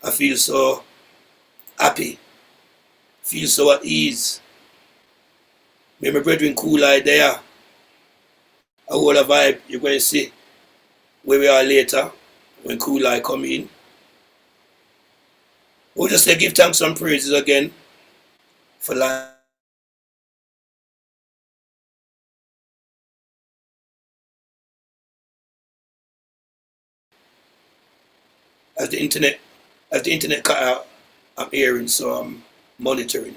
I feel so happy, feel so at ease. Me my brethren cool eye there. A whole a vibe you're going to see where we are later when cool eye come in. We'll just say give thanks and praises again for life. As the internet cut out, I'm hearing, so I'm monitoring.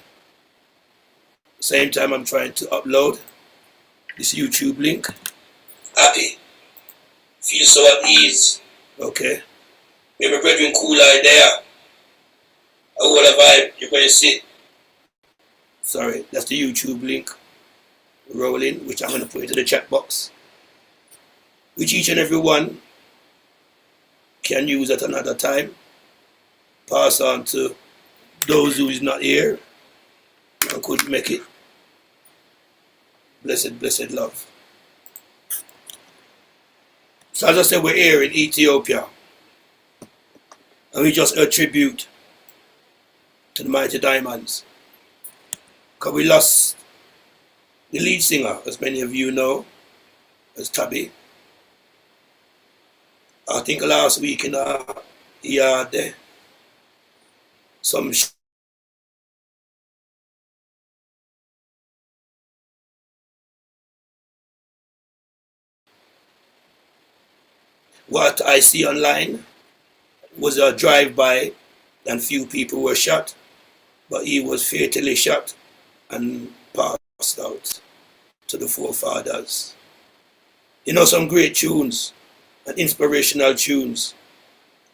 Same time I'm trying to upload this YouTube link. Happy. Feel so at ease. Okay. Me my brethren cool eye there. A whole a vibe you're going to see. Sorry, that's the YouTube link rolling, which I'm going to put into the chat box, which each and every one can use at another time. Pass on to those who is not here and couldn't make it. Blessed, blessed love. So as I said, we're here in Ethiopia, and we just attribute to the mighty Diamonds, because we lost the lead singer, as many of you know, as Tabby. I think last week he had some what I see online was a drive-by and few people were shot, but he was fatally shot and passed out to the forefathers. You know, some great tunes and inspirational tunes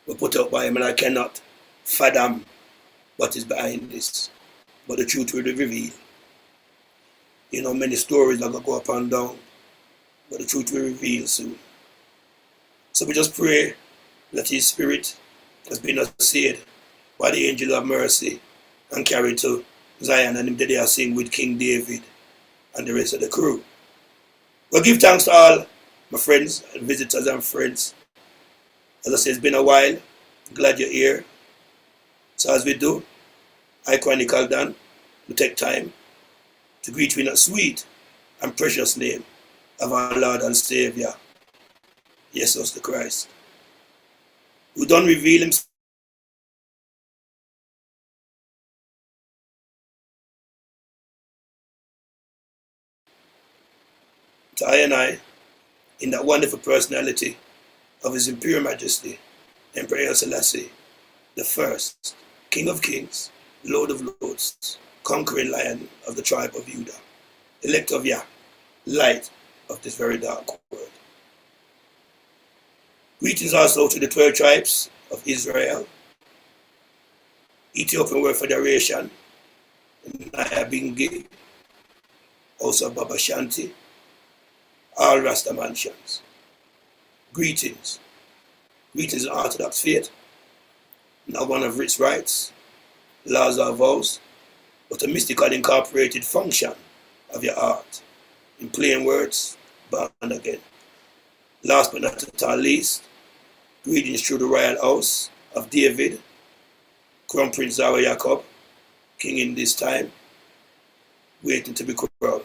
were put out by him, and I cannot fathom what is behind this, but the truth will be revealed. You know, many stories are going to go up and down, but the truth will reveal soon. So we just pray that his spirit has been saved by the angel of mercy and carried to Zion, and him that they are sing with King David and the rest of the crew. Well, give thanks to all my friends and visitors and friends. As I say, it's been a while. Glad you're here. So as we do, I Chronicle Dan, we take time to greet you in a sweet and precious name of our Lord and Savior, Jesus the Christ, who don't reveal himself to I and I in that wonderful personality of His Imperial Majesty, Emperor Selassie the First, King of Kings, Lord of Lords, conquering Lion of the tribe of Judah, elect of Yah, light of this very dark world. Greetings also to the 12 tribes of Israel, Ethiopian World Federation, Nyabingi, House of Baba Shanti, all Rasta mansions. Greetings. Greetings in Orthodox faith, not one of writs rights, laws or vows, but a mystical incorporated function of your art. In plain words, born again. Last but not at all least, greetings through the royal house of David, Crown Prince Zara Jacob, king in this time, waiting to be crowned.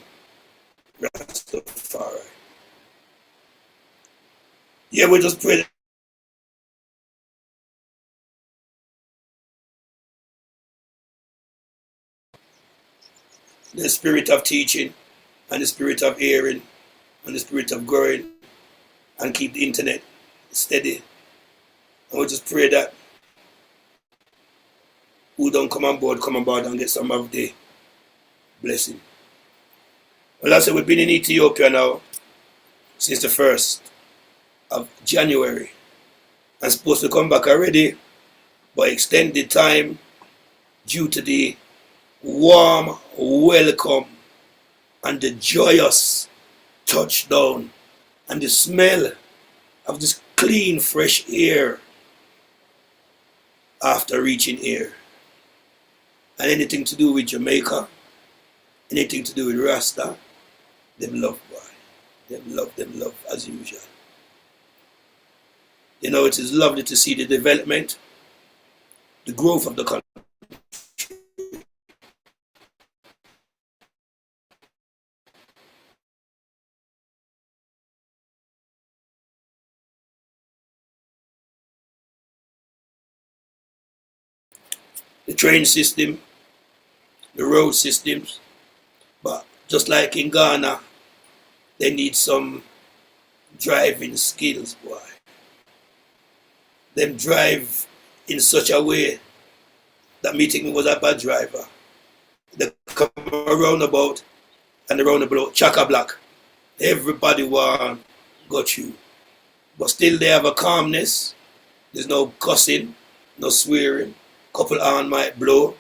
Rastafari. Yeah, we just pray the spirit of teaching and the spirit of hearing and the spirit of growing and keep the internet steady. And we just pray that who don't come on board and get some of the blessing. Well, I said we've been in Ethiopia now since the 1st of January and supposed to come back already, but extended time due to the warm welcome and the joyous touchdown and the smell of this clean, fresh air after reaching here. And anything to do with Jamaica, anything to do with Rasta, them love, boy. Them love as usual. You know, it is lovely to see the development the growth of the country. The train system, the road systems, but just like in Ghana, they need some driving skills, boy. Them drive in such a way that me think me was a bad driver. They come around about and around about chaka block. Everybody want got you. But still they have a calmness. There's no cussing, no swearing. Couple on might blow.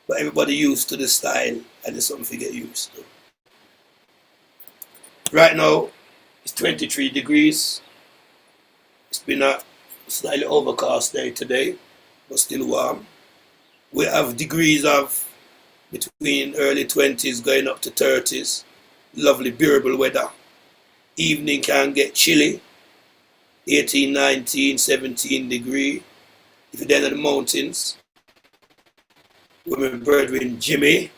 But everybody used to the style and it's something to get used to. Right now, it's 23 degrees. It's been a slightly overcast day today, but still warm. We have degrees of between early 20s going up to 30s. Lovely, bearable weather. Evening can get chilly. 18, 19, 17 degree. If you're down in the mountains, with my brethren Jimmy,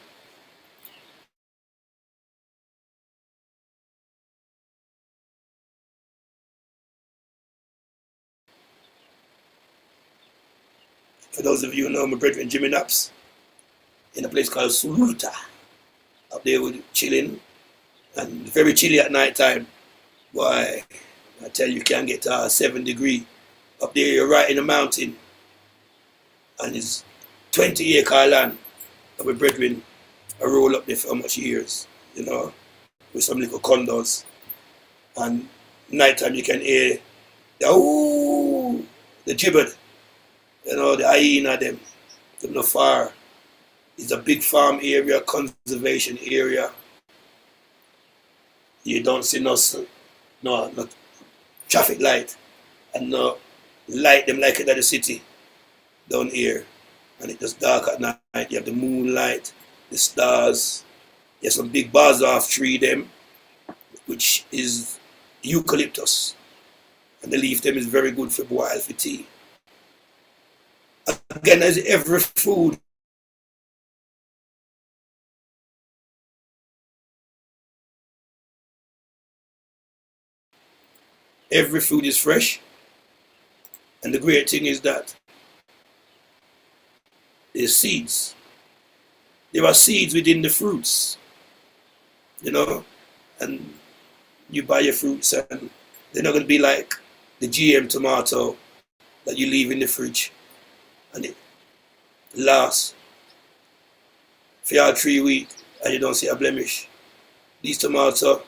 for those of you who know my brethren Jimmy Naps, in a place called Suluta. Up there with chilling, and very chilly at night time. Why, I tell you, can get 7 degree. Up there you're right in the mountain, and it's 20-acre land. And my brethren, I roll up there for how much years, you know, with some little condos. And nighttime you can hear the gibbet, you know, the hyena them no far. It's a big farm area, conservation area. You don't see no traffic light and no light them like it at the city down here. And it's just dark at night. You have the moonlight, the stars. You have some big bars off tree them, which is eucalyptus. And the leaf them is very good for boil for tea. Again, as every food, every food is fresh. And the great thing is that there's seeds. There are seeds within the fruits, you know, and you buy your fruits and they're not going to be like the GM tomato that you leave in the fridge and it lasts for your 3 weeks and you don't see a blemish. These tomatoes,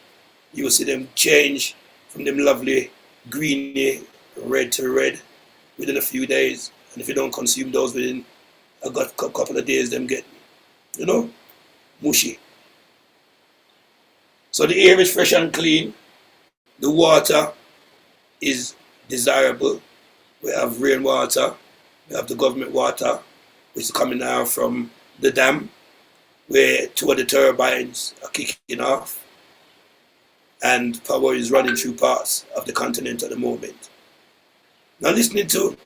you will see them change from them lovely greeny red to red within a few days. And if you don't consume those within a couple of days, them get, you know, mushy. So the air is fresh and clean. The water is desirable. We have rainwater. We have the government water, which is coming now from the dam, where 2 of the turbines are kicking off. And power is running through parts of the continent at the moment. Now listening to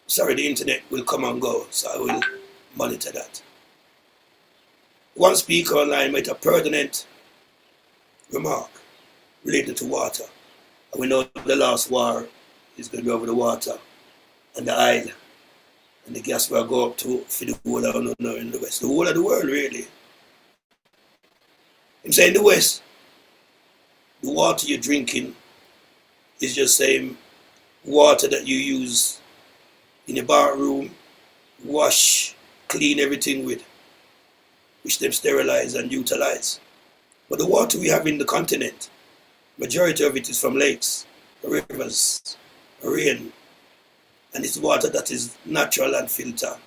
sorry, the internet will come and go, so I will monitor that. One speaker online made a pertinent remark related to water. And we know the last war is going to be over the water and the oil. And the gas will go up to for the whole of in the West. The whole of the world, really. I'm saying the West, the water you're drinking is just same water that you use in your bathroom, wash, clean everything with, which them sterilize and utilize. But the water we have in the continent, majority of it is from lakes, rivers, rain, and it's water that is natural and filtered.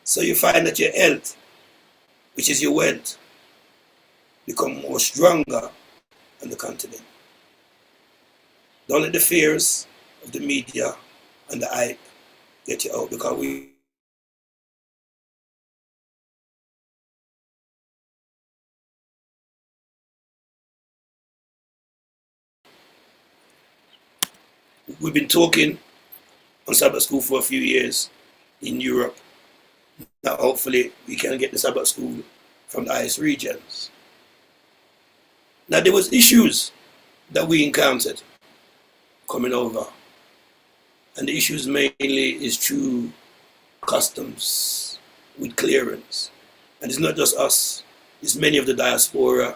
So you find that your health, which is your wealth, become more stronger on the continent. Don't let the fears of the media and the hype get you out, because we We've been talking on Sabbath school for a few years in Europe. Now hopefully we can get the Sabbath school from the highest regions. Now there was issues that we encountered coming over. And the issues mainly is through customs with clearance. And it's not just us, it's many of the diaspora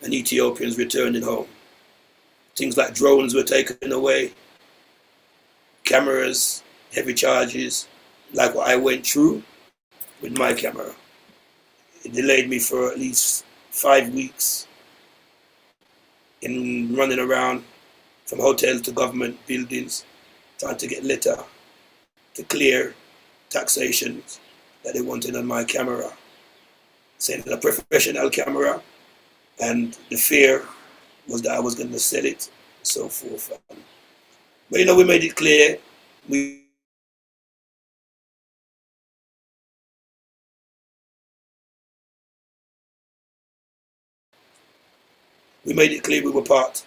and Ethiopians returning home. Things like drones were taken away, cameras, heavy charges, like what I went through with my camera. It delayed me for at least 5 weeks in running around from hotels to government buildings, trying to get letter to clear taxations that they wanted on my camera. Saying it's a professional camera, and the fear was that I was going to sell it, and so forth. But you know, we made it clear. We made it clear we were part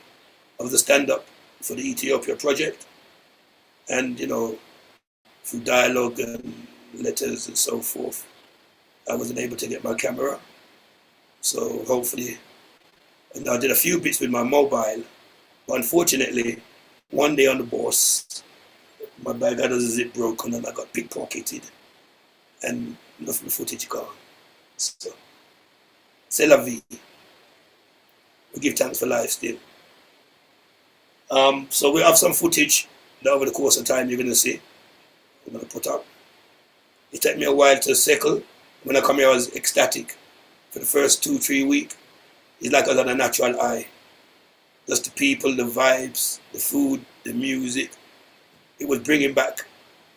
of the stand-up for the Ethiopia project, and you know, through dialogue and letters and so forth, I wasn't able to get my camera. So hopefully, and I did a few bits with my mobile, but unfortunately, one day on the bus, my bag had a zip broken and I got pickpocketed, and enough of the footage gone. So, c'est la vie. We give thanks for life still. So we have some footage that over the course of time you're going to see. I'm going to put up. It took me a while to settle. When I come here, I was ecstatic. For the first 2-3 weeks, it's like I was on a natural high. Just the people, the vibes, the food, the music. It was bringing back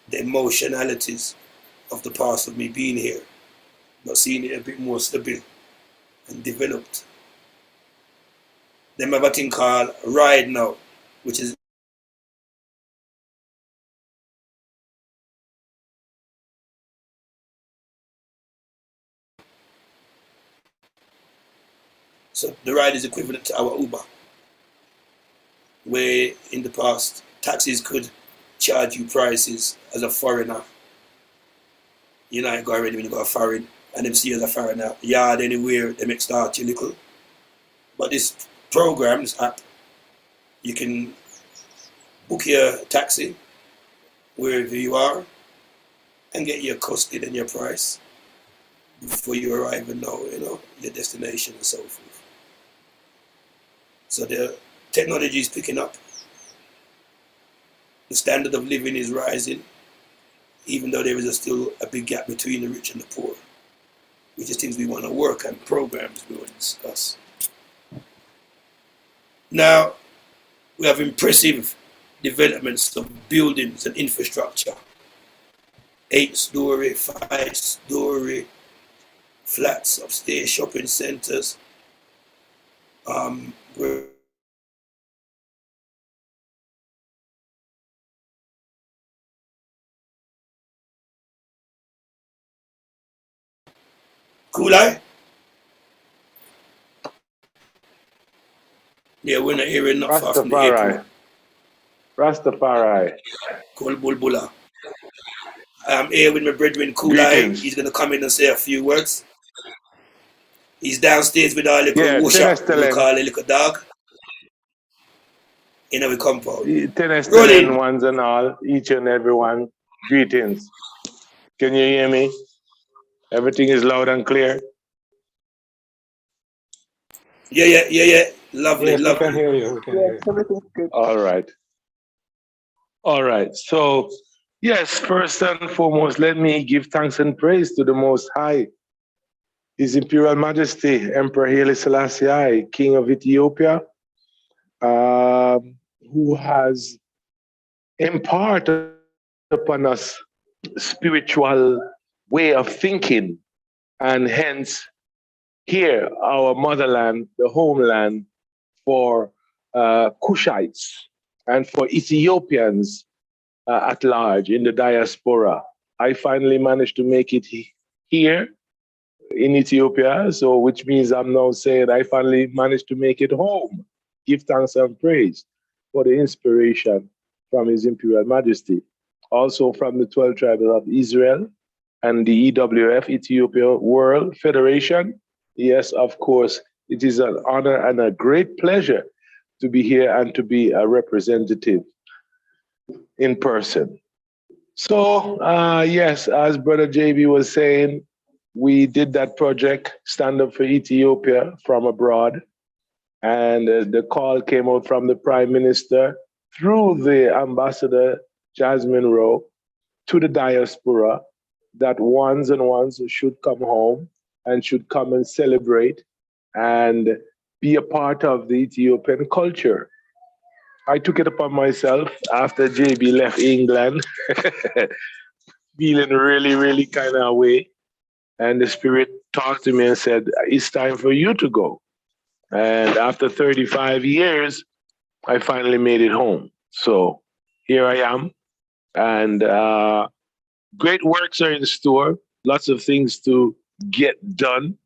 the emotionalities of the past of me being here, but seeing it a bit more stable and developed. Then I have a thing called Ride Now, which is so the ride is equivalent to our Uber, where in the past taxis could charge you prices as a foreigner. You know, I go already when you go a foreign, and them see you as a foreigner. Yard anywhere, they make start you little. But this program, this app, you can book your taxi wherever you are and get your costed and your price before you arrive and know, you know, your destination and so forth. So the technology is picking up. The standard of living is rising, even though there is still a big gap between the rich and the poor, which is things we want to work and programs we want to discuss. Now, we have impressive developments of buildings and infrastructure. 8-story, 5-story flats, upstairs shopping centers. Kulai? Yeah, we're in an area not far from the airport. Rastafari. Called Bulbula. I'm here with my brethren Kulai. He's going to come in and say a few words. He's downstairs with our little wusha, we call a little dog. In our compound. Tenestelen ones and all, each and every one, greetings. Can you hear me? Everything is loud and clear? Yeah. Lovely, yes, lovely. We can hear you. We can hear you. All right. So, yes, first and foremost, let me give thanks and praise to the Most High, His Imperial Majesty, Emperor Haile Selassie I, King of Ethiopia, who has imparted upon us spiritual way of thinking, and hence here our motherland, the homeland for Kushites and for Ethiopians at large in the diaspora. I finally managed to make it here in Ethiopia, so which means I'm now saying I finally managed to make it home. Give thanks and praise for the inspiration from His Imperial Majesty. Also from the 12 tribes of Israel and the EWF, Ethiopia World Federation. Yes, of course, it is an honor and a great pleasure to be here and to be a representative in person. So, yes, as Brother JB was saying, we did that project, Stand Up for Ethiopia from abroad. And the call came out from the Prime Minister through the Ambassador Jasmine Rowe to the diaspora that ones and ones should come home and should come and celebrate and be a part of the Ethiopian culture. I took it upon myself after JB left England, feeling really, really kind of away. And the Spirit talked to me and said, it's time for you to go. And after 35 years, I finally made it home. So here I am. And great works are in store, lots of things to get done.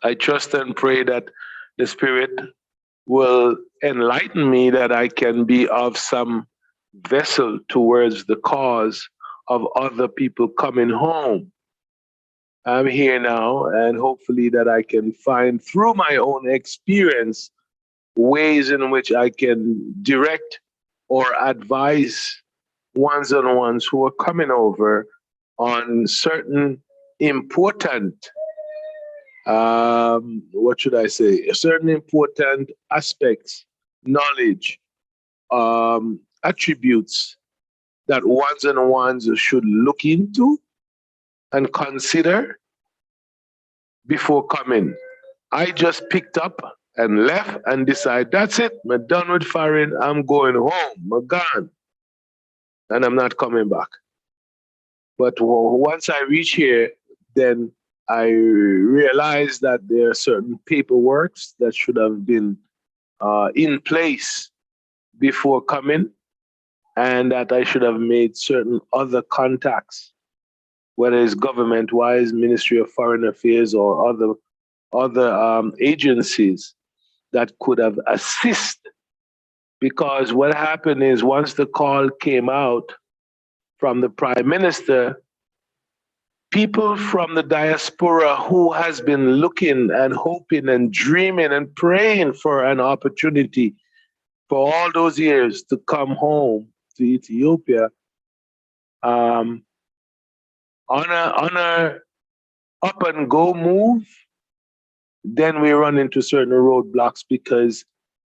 I trust and pray that the Spirit will enlighten me that I can be of some vessel towards the cause of other people coming home. I'm here now, and hopefully that I can find through my own experience ways in which I can direct or advise ones and ones who are coming over on certain important what should I say, certain important aspects, knowledge, attributes that ones and ones should look into and consider before coming. I just picked up and left and decided, that's it, I'm done with foreign, I'm going home, I'm gone. And I'm not coming back. But once I reach here, then I realized that there are certain paperwork that should have been in place before coming, and that I should have made certain other contacts, whether it's government-wise, Ministry of Foreign Affairs, or other agencies that could have assisted. Because what happened is once the call came out from the Prime Minister, people from the diaspora who has been looking and hoping and dreaming and praying for an opportunity for all those years to come home to Ethiopia, on a up and go move, then we run into certain roadblocks because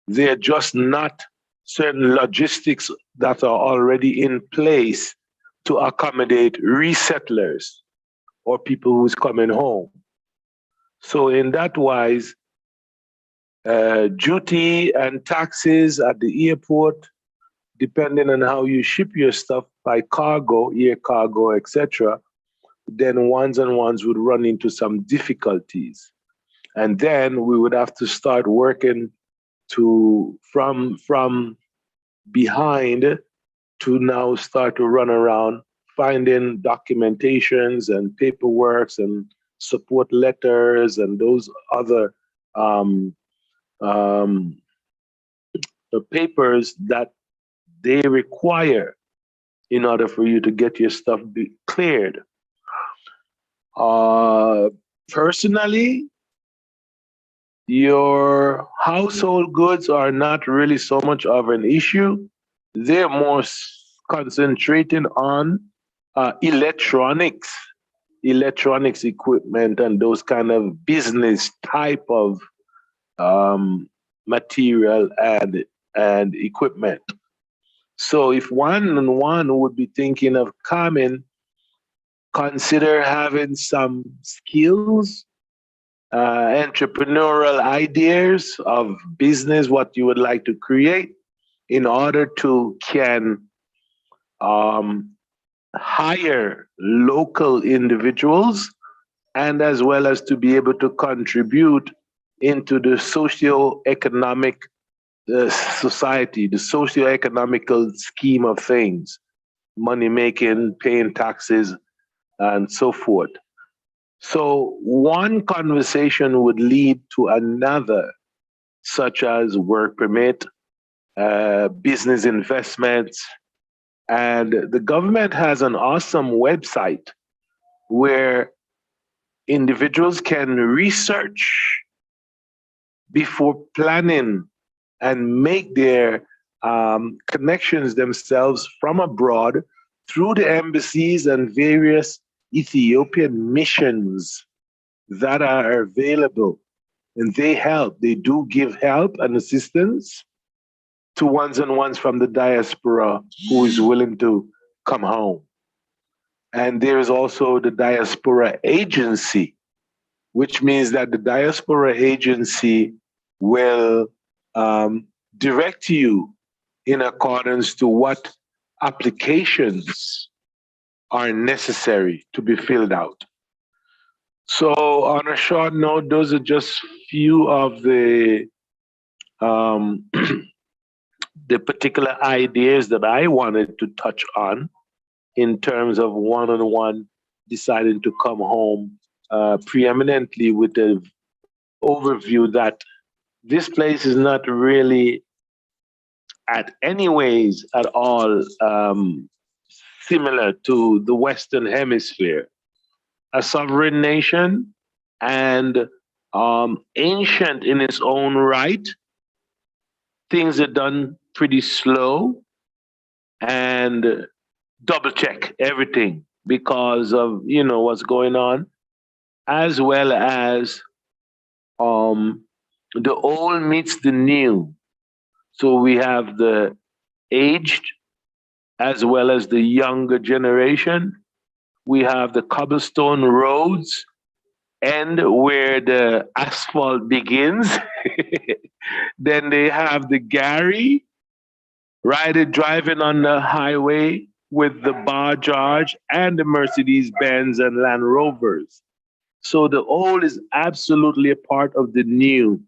they're just not certain logistics that are already in place to accommodate resettlers or people who's coming home. So in that wise, duty and taxes at the airport, depending on how you ship your stuff by cargo, air cargo, etc., then ones and ones would run into some difficulties. And then we would have to start working from behind to now start to run around finding documentations and paperworks and support letters and those other papers that they require in order for you to get your stuff cleared. Personally, your household goods are not really so much of an issue. They're more concentrating on electronics equipment and those kind of business type of material and equipment. So if one and one would be thinking of coming, consider having some skills, entrepreneurial ideas of business, what you would like to create in order to can hire local individuals and as well as to be able to contribute into the socio-economic society, the socio-economical scheme of things, money making, paying taxes, and so forth. So one conversation would lead to another, such as work permit, business investments. And the government has an awesome website where individuals can research before planning and make their connections themselves from abroad through the embassies and various Ethiopian missions that are available. And they do give help and assistance to ones and ones from the diaspora who is willing to come home. And there is also the Diaspora Agency, which means that the Diaspora Agency will direct you in accordance to what applications are necessary to be filled out. So on a short note, those are just few of the the particular ideas that I wanted to touch on in terms of one-on-one deciding to come home, preeminently with the overview that this place is not really at any ways at all similar to the Western Hemisphere. A sovereign nation and ancient in its own right. Things are done pretty slow and double check everything because of what's going on, as well as the old meets the new. So we have the aged as well as the younger generation. We have the cobblestone roads and where the asphalt begins. Then they have the Gary rider driving on the highway with the Bajaj and the Mercedes Benz and Land Rovers. So the old is absolutely a part of the new.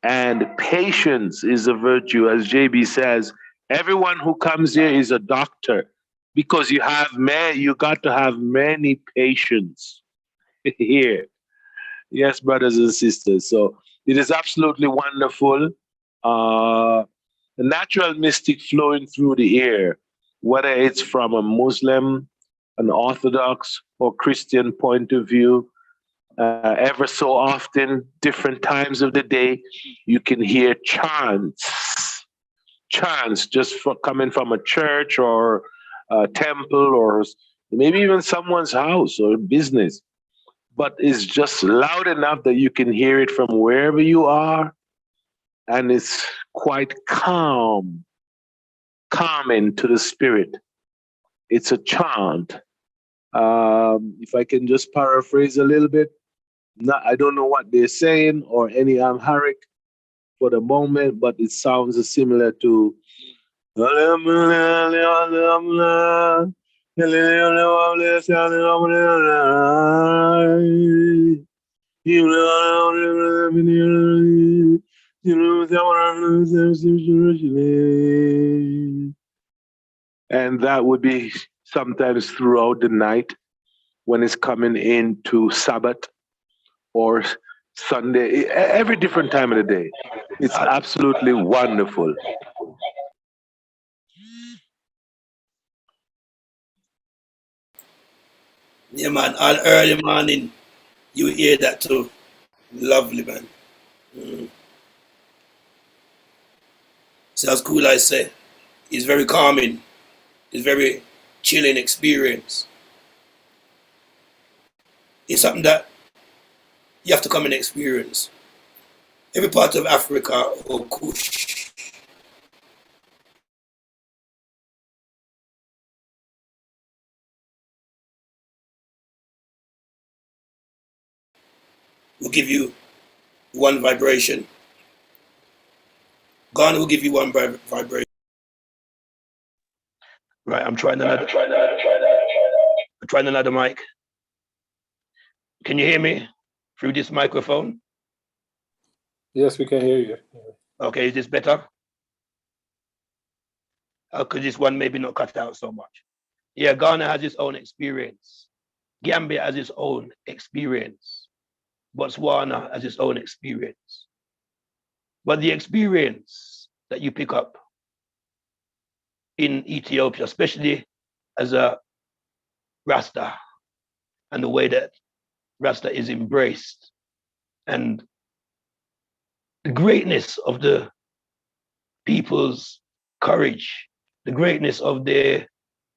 And patience is a virtue, as JB says. Everyone who comes here is a doctor because you got to have many patients here. Yes, brothers and sisters. So it is absolutely wonderful. The natural mystic flowing through the air, whether it's from a Muslim, an Orthodox, or Christian point of view. Ever so often, different times of the day, you can hear chants just coming from a church or a temple or maybe even someone's house or business. But it's just loud enough that you can hear it from wherever you are. And it's quite calming to the spirit. It's a chant. If I can just paraphrase a little bit, I don't know what they're saying or any Amharic for the moment, but it sounds similar to and that would be sometimes throughout the night when it's coming into Sabbath or Sunday, every different time of the day. It's absolutely wonderful. Yeah, man. All early morning, you hear that too. Lovely, man. So that's cool, I say. It's very calming. It's very chilling experience. It's something that you have to come and experience. Every part of Africa or Kush will give you one vibration. Ghana will give you one vibration. Right, I'm trying another mic. Can you hear me through this microphone? Yes, we can hear you. Okay, is this better? Because this one maybe not cut out so much. Yeah, Ghana has its own experience. Gambia has its own experience. Botswana has its own experience. But the experience that you pick up in Ethiopia, especially as a Rasta, and the way that Rasta is embraced, and the greatness of the people's courage, the greatness of their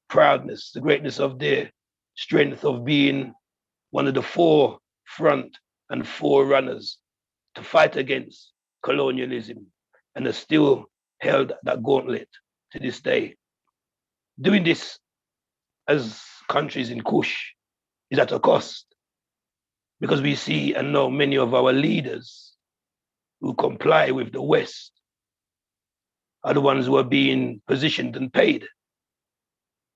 proudness, the greatness of their strength of being one of the forefront and forerunners to fight against colonialism, and are still held that gauntlet to this day. Doing this as countries in Kush is at a cost, because we see and know many of our leaders who comply with the West are the ones who are being positioned and paid.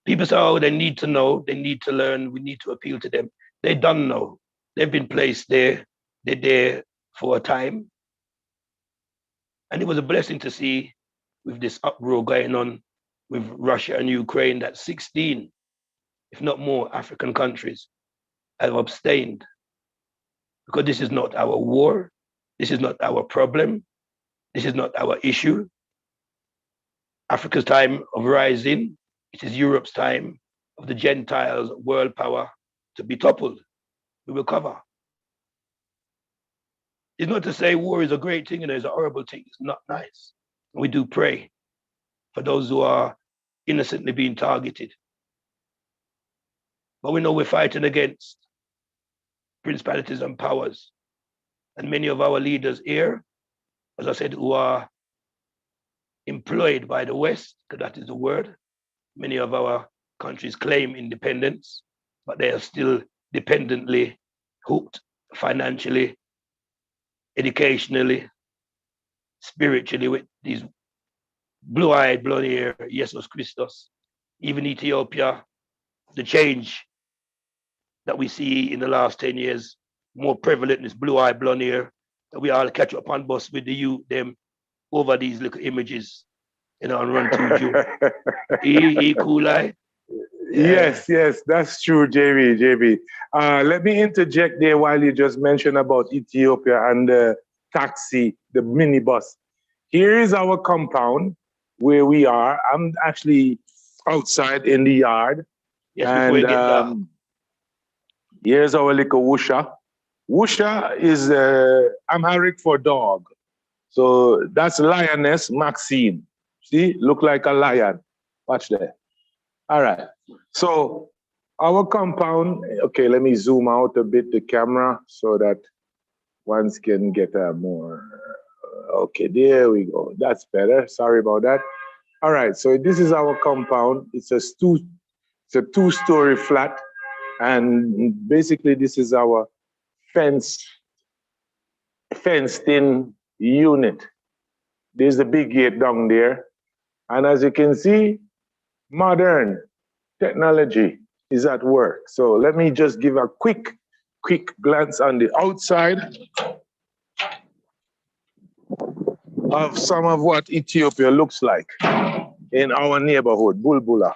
People say, oh, they need to know, they need to learn, we need to appeal to them. They don't know. They've been placed there, they're there for a time. And it was a blessing to see with this uproar going on with Russia and Ukraine that 16, if not more, African countries have abstained, because this is not our war, this is not our problem, this is not our issue. Africa's time of rising, it is Europe's time of the Gentiles' world power to be toppled. We will cover. It's not to say war is a great thing and it's a horrible thing. It's not nice. We do pray for those who are innocently being targeted. But we know we're fighting against principalities and powers. And many of our leaders here, as I said, who are employed by the West, because that is the word. Many of our countries claim independence, but they are still dependently hooked financially, educationally, spiritually with these blue-eyed, blonde-haired Jesus Christus. Even Ethiopia, the change that we see in the last 10 years, more prevalent is blue-eyed, blonde hair, that we all catch up on bus with the youth, them over these little images, and run to you. He cool eye. Yes, that's true, JB. Let me interject there while you just mentioned about Ethiopia and the taxi, the minibus. Here is our compound where we are. I'm actually outside in the yard. Yes, before you get dark. Here's our little Wusha. Wusha is Amharic for dog. So that's Lioness Maxine. See, look like a lion. Watch there. All right. So our compound, okay, let me zoom out a bit the camera so that one can get a more, okay, there we go. That's better. Sorry about that. All right, so this is our compound. It's a two-story flat. And basically this is our fenced-in unit. There's a big gate down there. And as you can see, modern technology is at work. So let me just give a quick glance on the outside of some of what Ethiopia looks like in our neighborhood, Bulbula.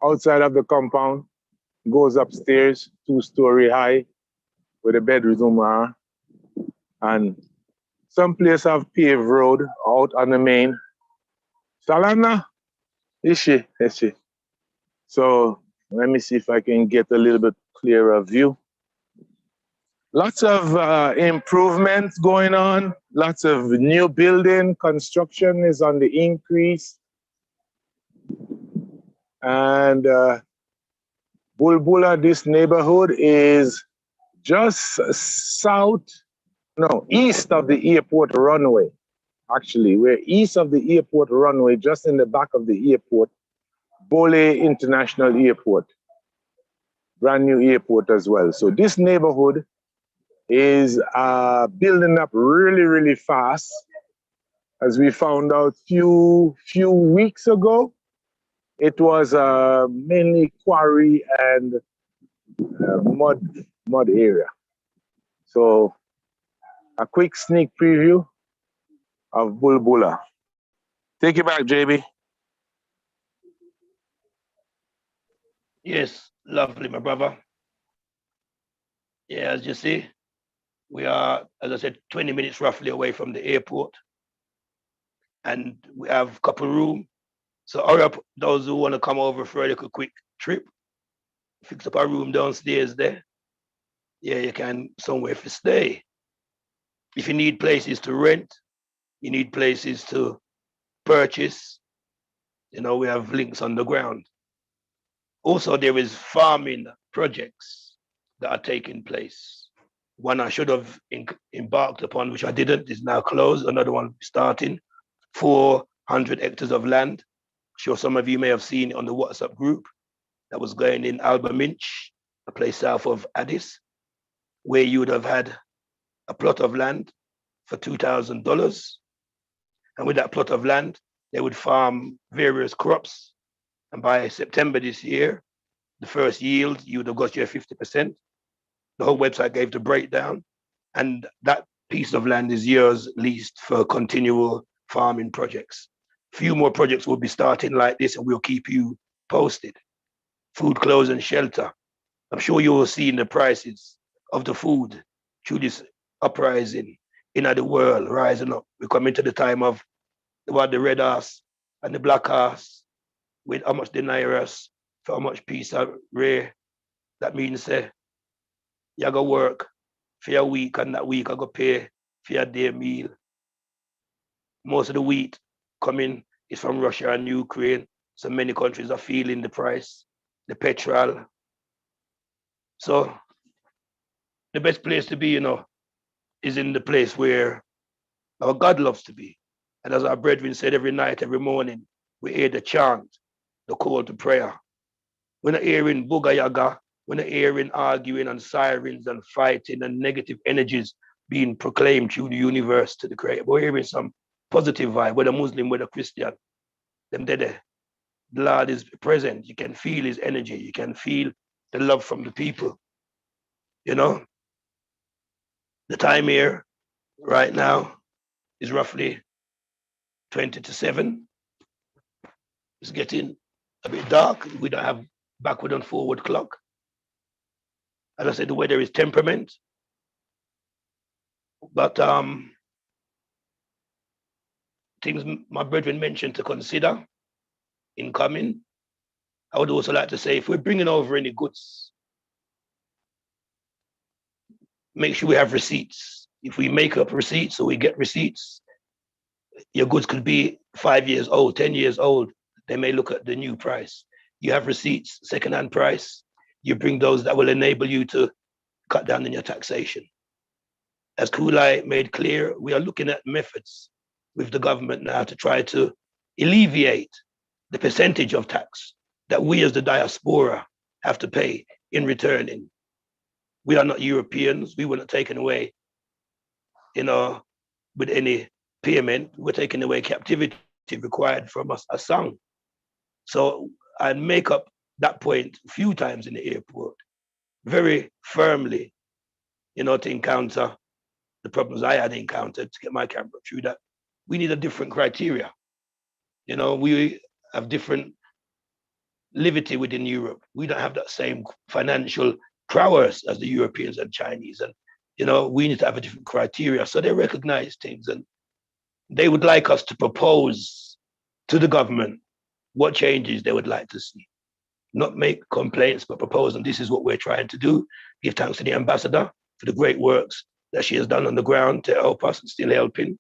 Outside of the compound, goes upstairs, 2-story high, where the bedroom are. And some place have paved road out on the main. Salana? Is she? So let me see if I can get a little bit clearer view. Lots of improvements going on. Lots of new building. Construction is on the increase. And Bulbula, this neighborhood is just east of the airport runway. Actually, we're east of the airport runway, just in the back of the airport, Bole International Airport, brand new airport as well. So this neighborhood is building up really, really fast. As we found out few weeks ago, it was mainly quarry and mud area. So a quick sneak preview of Bulbula. Take it back, JB. Yes, lovely, my brother. Yeah, as you see, we are, as I said, 20 minutes roughly away from the airport. and we have a couple room. So hurry up, those who want to come over for a little quick trip, fix up a room downstairs there. Yeah, you can somewhere to stay. If you need places to rent, you need places to purchase, we have links on the ground. Also, there is farming projects that are taking place. One I should have embarked upon, which I didn't, is now closed. Another one starting, 400 hectares of land. I'm sure some of you may have seen it on the WhatsApp group that was going in Alba-Minch, a place south of Addis, where you would have had a plot of land for $2,000. And with that plot of land, they would farm various crops. And by September this year, the first yield, you would have got your 50%. The whole website gave the breakdown. And that piece of land is yours leased for continual farming projects. Few more projects will be starting like this, and we'll keep you posted. Food, clothes, and shelter. I'm sure you will see in the prices of the food through this uprising in the world rising up. We're coming to the time of the red ass and the black ass, with how much they naira us for how much peace are rare. That means you go work for your week, and that week I go pay for your day meal. Most of the wheat coming is from Russia and Ukraine. So many countries are feeling the price, the petrol. So the best place to be, is in the place where our God loves to be. And as our brethren said, every night, every morning, we hear the chant, the call to prayer. We're not hearing booga yaga. We're not hearing arguing and sirens and fighting and negative energies being proclaimed through the universe to the creator. We're hearing some positive vibe, whether Muslim, whether Christian. Them there. The Lord is present. You can feel his energy. You can feel the love from the people. The time here right now is roughly 20 to 7. It's getting a bit dark. We don't have backward and forward clock. As I said, the weather is temperament. But things my brethren mentioned to consider in coming. I would also like to say, if we're bringing over any goods, make sure we have receipts. If we make up receipts or we get receipts, your goods could be 5 years old, 10 years old. They may look at the new price. You have receipts, second-hand price. You bring those that will enable you to cut down on your taxation. As Kulai made clear, we are looking at methods with the government now to try to alleviate the percentage of tax that we as the diaspora have to pay in returning. We are not Europeans. We were not taken away, with any payment. We're taking away captivity required from us a song. So I make up that point a few times in the airport, very firmly, to encounter the problems I had encountered to get my camera through that. We need a different criteria. We have different liberty within Europe. We don't have that same financial prowess as the Europeans and Chinese. And, we need to have a different criteria. So they recognize things, and they would like us to propose to the government what changes they would like to see. Not make complaints, but propose. And this is what we're trying to do. Give thanks to the ambassador for the great works that she has done on the ground to help us and still helping.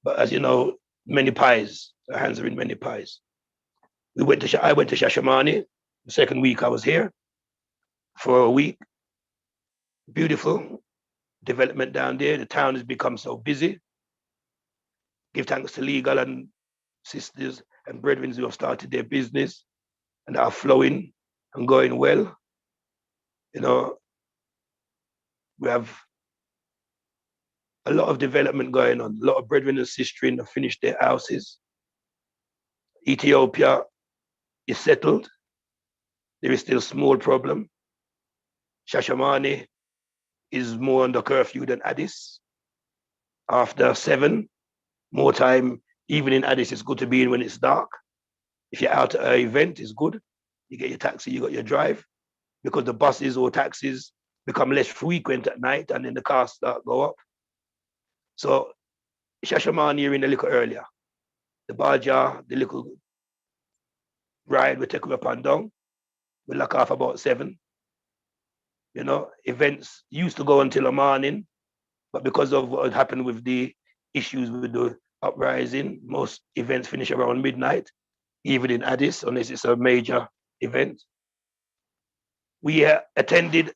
But as you know, many pies, our hands are in many pies. I went to Shashamane. The second week I was here for a week. Beautiful development down there. The town has become so busy. Give thanks to legal and sisters and brethren who have started their business and are flowing and going well. We have a lot of development going on. A lot of brethren and sisters have finished their houses. Ethiopia is settled. There is still a small problem. Shashamane is more under curfew than Addis. After 7, more time, even in Addis, it's good to be in when it's dark. If you're out at an event, it's good. You get your taxi, you got your drive, because the buses or taxis become less frequent at night, and then the cars start go up. So Shashamane, you're in a little earlier. the Baja, the little ride we take up and down. We lock off about 7. You know, events used to go until the morning, but because of what happened with the issues with the uprising, most events finish around midnight, even in Addis, unless it's a major event. We attended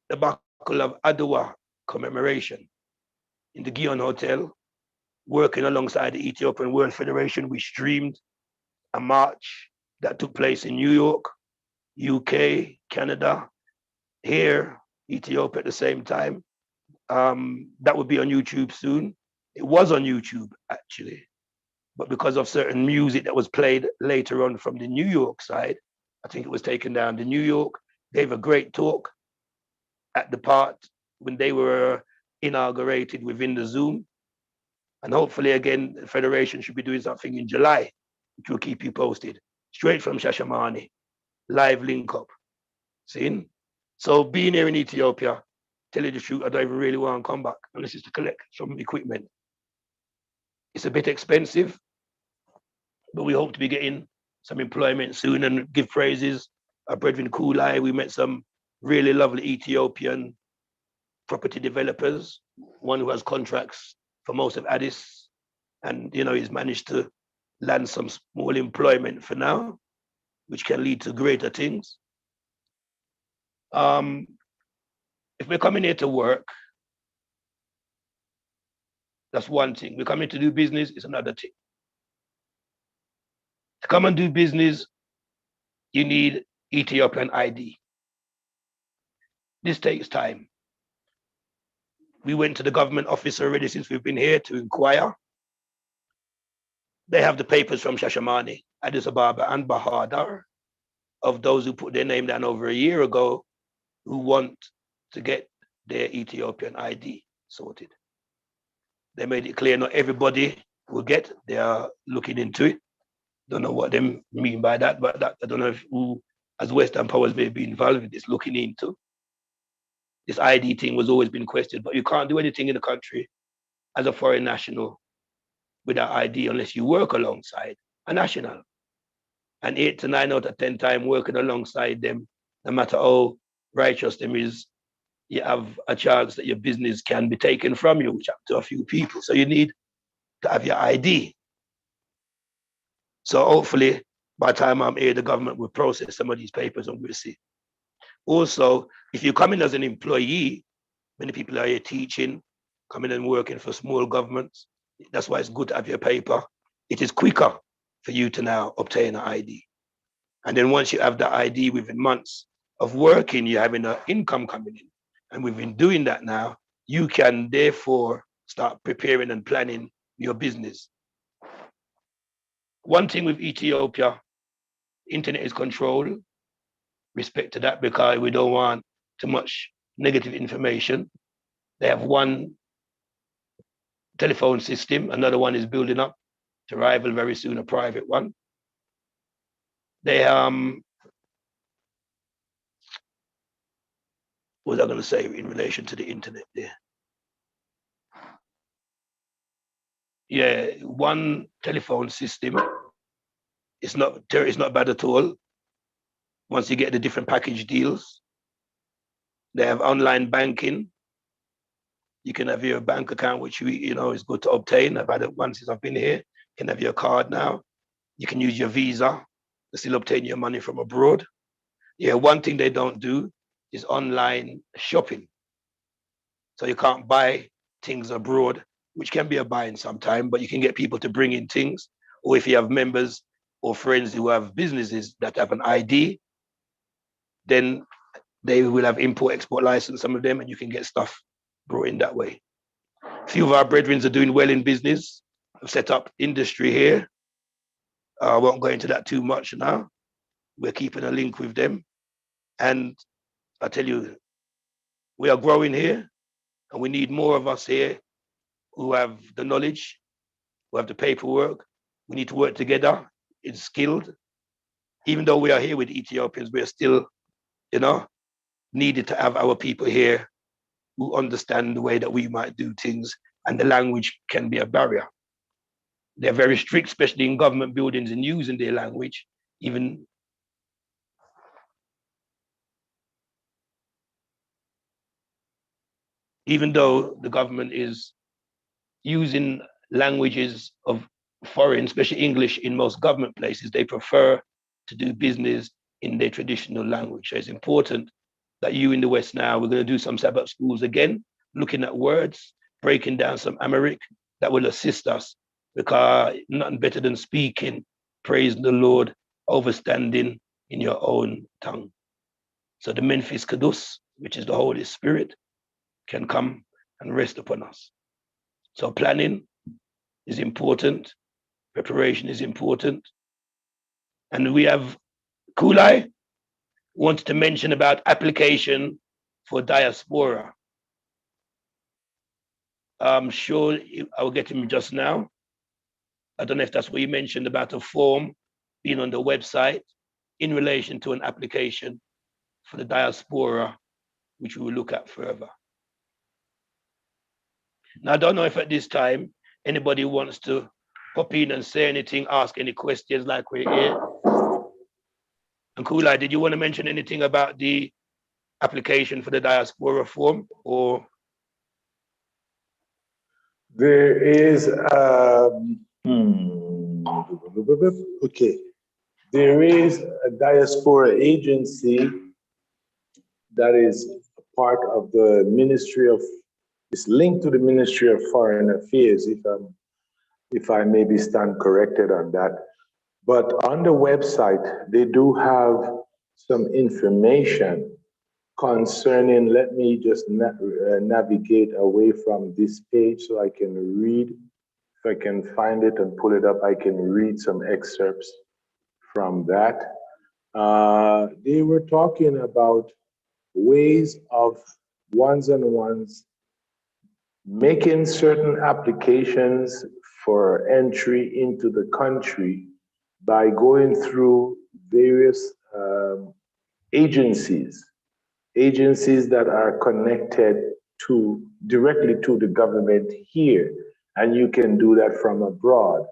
the Battle of Adwa commemoration in the Gion Hotel, working alongside the Ethiopian World Federation. We streamed a march that took place in New York, UK, Canada, here, Ethiopia at the same time. That would be on YouTube soon. It was on YouTube, actually. But because of certain music that was played later on from the New York side, I think it was taken down. The New York gave a great talk at the part when they were inaugurated within the Zoom. And hopefully, again, the Federation should be doing something in July, which will keep you posted. Straight from Shashamane, live link up. See? So being here in Ethiopia, tell you the truth, I don't even really want to come back unless it's to collect some equipment. It's a bit expensive, but we hope to be getting some employment soon and give praises. Our brethren Kulai, we met some really lovely Ethiopian property developers, one who has contracts for most of Addis, and you know he's managed to land some small employment for now, which can lead to greater things. If we're coming here to work, that's one thing. We're coming to do business is another thing. To come and do business, you need Ethiopian ID. This takes time. We went to the government office already since we've been here to inquire. They have the papers from Shashamane, Addis Ababa, and Bahadar of those who put their name down over a year ago who want to get their Ethiopian ID sorted. They made it clear not everybody will get. They are looking into it. Don't know what they mean by that, but that, I don't know if who, as Western powers may be involved with this, looking into. This ID thing was always been questioned, but you can't do anything in the country as a foreign national without ID unless you work alongside a national. And 8 to 9 out of 10 times working alongside them, no matter how righteous them is, you have a chance that your business can be taken from you, which up to a few people. So you need to have your ID. So hopefully, by the time I'm here, the government will process some of these papers and we'll see. Also, if you come in as an employee, many people are here teaching, coming and working for small governments. That's why it's good to have your paper. It is quicker for you to now obtain an ID. And then once you have the ID within months of working, you're having an income coming in. And we've been doing that now. You can therefore start preparing and planning your business. One thing with Ethiopia, internet is controlled. Respect to that because we don't want too much negative information. They have one telephone system, another one is building up to rival very soon a private one. They what was I going to say in relation to the internet there? Yeah, one telephone system. It's not bad at all. Once you get the different package deals, they have online banking. You can have your bank account, which is good to obtain. I've had it once since I've been here. You can have your card now. You can use your visa to still obtain your money from abroad. Yeah, one thing they don't do is online shopping. So you can't buy things abroad, which can be a buying sometime, but you can get people to bring in things. Or if you have members or friends who have businesses that have an ID, then they will have import-export license, some of them, and you can get stuff brought in that way. A few of our brethren are doing well in business. I've set up industry here. I won't go into that too much now. We're keeping a link with them. And I tell you, we are growing here, and we need more of us here who have the knowledge, who have the paperwork. We need to work together. It's skilled. Even though we are here with Ethiopians, we're still, needed to have our people here who understand the way that we might do things, and the language can be a barrier. they're very strict, especially in government buildings, in using their language, even though the government is using languages of foreign, especially English, in most government places, they prefer to do business in their traditional language. So it's important that you in the West now, we're going to do some Sabbath schools again, looking at words, breaking down some Amharic that will assist us, because nothing better than speaking, praising the Lord, overstanding in your own tongue. So the Memphis Kadus, which is the Holy Spirit, can come and rest upon us. So planning is important, preparation is important. And we have Kulai wants to mention about application for Diaspora. I'm sure I'll get him just now. I don't know if that's what you mentioned about a form being on the website in relation to an application for the Diaspora, which we will look at further. Now, I don't know if at this time anybody wants to pop in and say anything, ask any questions like we're here. And Kulai, did you want to mention anything about the application for the Diaspora form, or? There is, okay. There is a diaspora agency that is part of the Ministry of, it's linked to the Ministry of Foreign Affairs, if I maybe stand corrected on that. But on the website, they do have some information concerning, let me just navigate away from this page so I can read. If I can find it and pull it up, I can read some excerpts from that. They were talking about ways of ones-on-ones making certain applications for entry into the country by going through various agencies that are connected directly to the government here, and you can do that from abroad.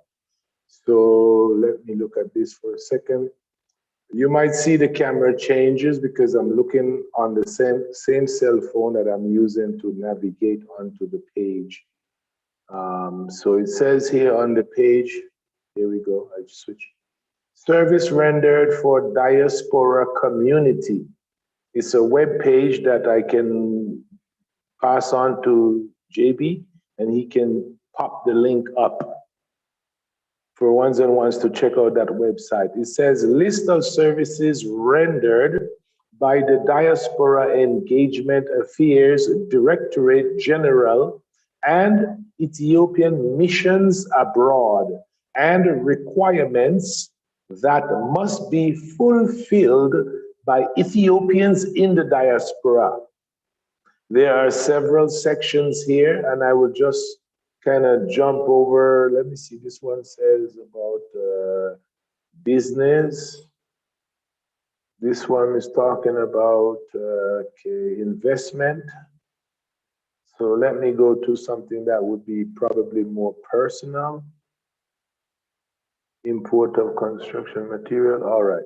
So let me look at this for a second. You might see the camera changes because I'm looking on the same cell phone that I'm using to navigate onto the page. So it says here on the page, here we go, I just switched. Service rendered for Diaspora community. It's a web page that I can pass on to JB, and he can pop the link up for ones-on-ones to check out that website. It says list of services rendered by the Diaspora Engagement Affairs Directorate General and Ethiopian missions abroad, and requirements that must be fulfilled by Ethiopians in the diaspora. There are several sections here, and I will just kind of jump over. Let me see, this one says about business. This one is talking about investment. So let me go to something that would be probably more personal. Import of construction material, all right.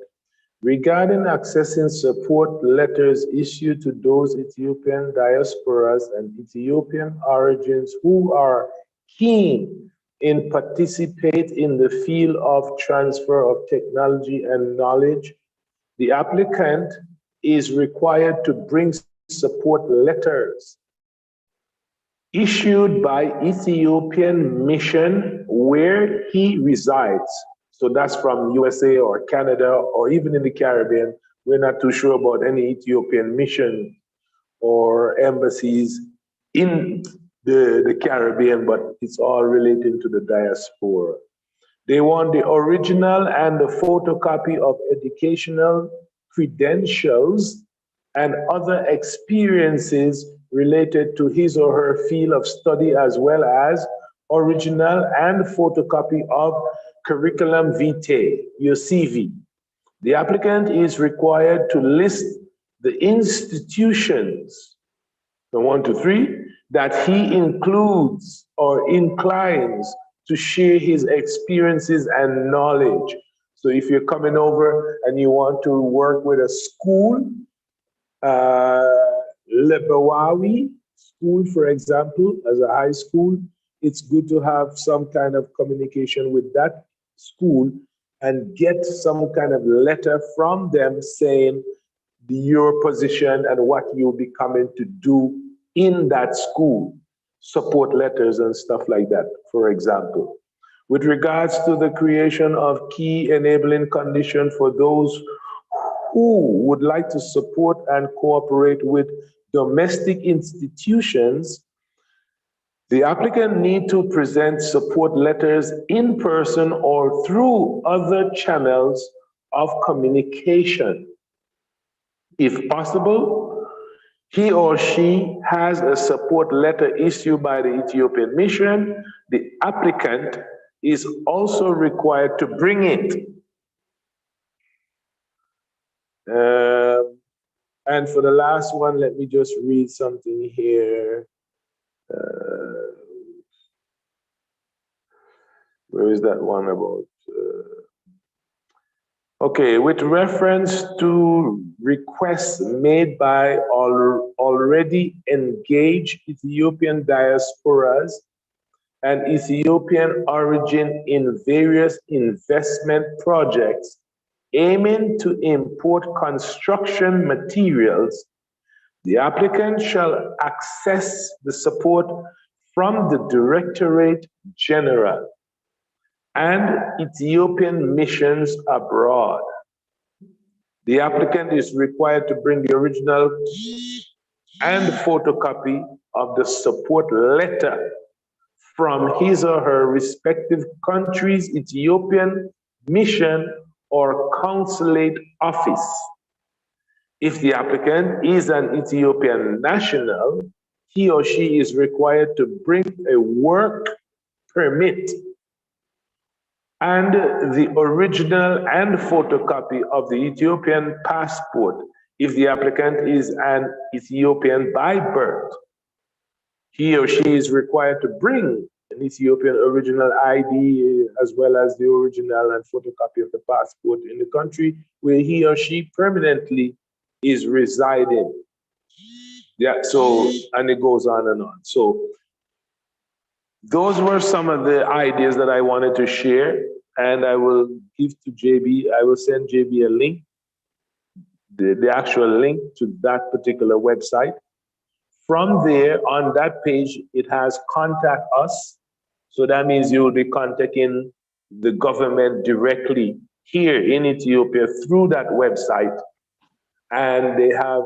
Regarding accessing support letters issued to those Ethiopian diasporas and Ethiopian origins who are keen in participate in the field of transfer of technology and knowledge, the applicant is required to bring support letters issued by Ethiopian mission where he resides. So that's from USA or Canada or even in the Caribbean. We're not too sure about any Ethiopian mission or embassies in the Caribbean, but it's all relating to the diaspora. They want the original and the photocopy of educational credentials and other experiences related to his or her field of study, as well as original and photocopy of curriculum vitae, your CV. The applicant is required to list the institutions, from 1 to 3, that he includes or inclines to share his experiences and knowledge. So if you're coming over and you want to work with a school, Lebawawi School, for example, as a high school, it's good to have some kind of communication with that school and get some kind of letter from them saying your position and what you'll be coming to do in that school, support letters and stuff like that, for example. With regards to the creation of key enabling conditions for those who would like to support and cooperate with domestic institutions, the applicant need to present support letters in person or through other channels of communication. If possible, he or she has a support letter issued by the Ethiopian mission. The applicant is also required to bring it. And for the last one, let me just read something here. Where is that one about? Okay, with reference to requests made by already engaged Ethiopian diasporas and Ethiopian origin in various investment projects aiming to import construction materials, the applicant shall access the support from the Directorate General and Ethiopian missions abroad. The applicant is required to bring the original and photocopy of the support letter from his or her respective country's Ethiopian mission or consulate office. If the applicant is an Ethiopian national, he or she is required to bring a work permit and the original and photocopy of the Ethiopian passport if the applicant is an Ethiopian by birth. He or she is required to bring an Ethiopian original ID as well as the original and photocopy of the passport in the country where he or she permanently is residing. Yeah, so, and it goes on and on. So those were some of the ideas that I wanted to share, and I will give to JB, I will send JB a link, the actual link to that particular website. From there, on that page, it has contact us. So that means you will be contacting the government directly here in Ethiopia through that website. And they have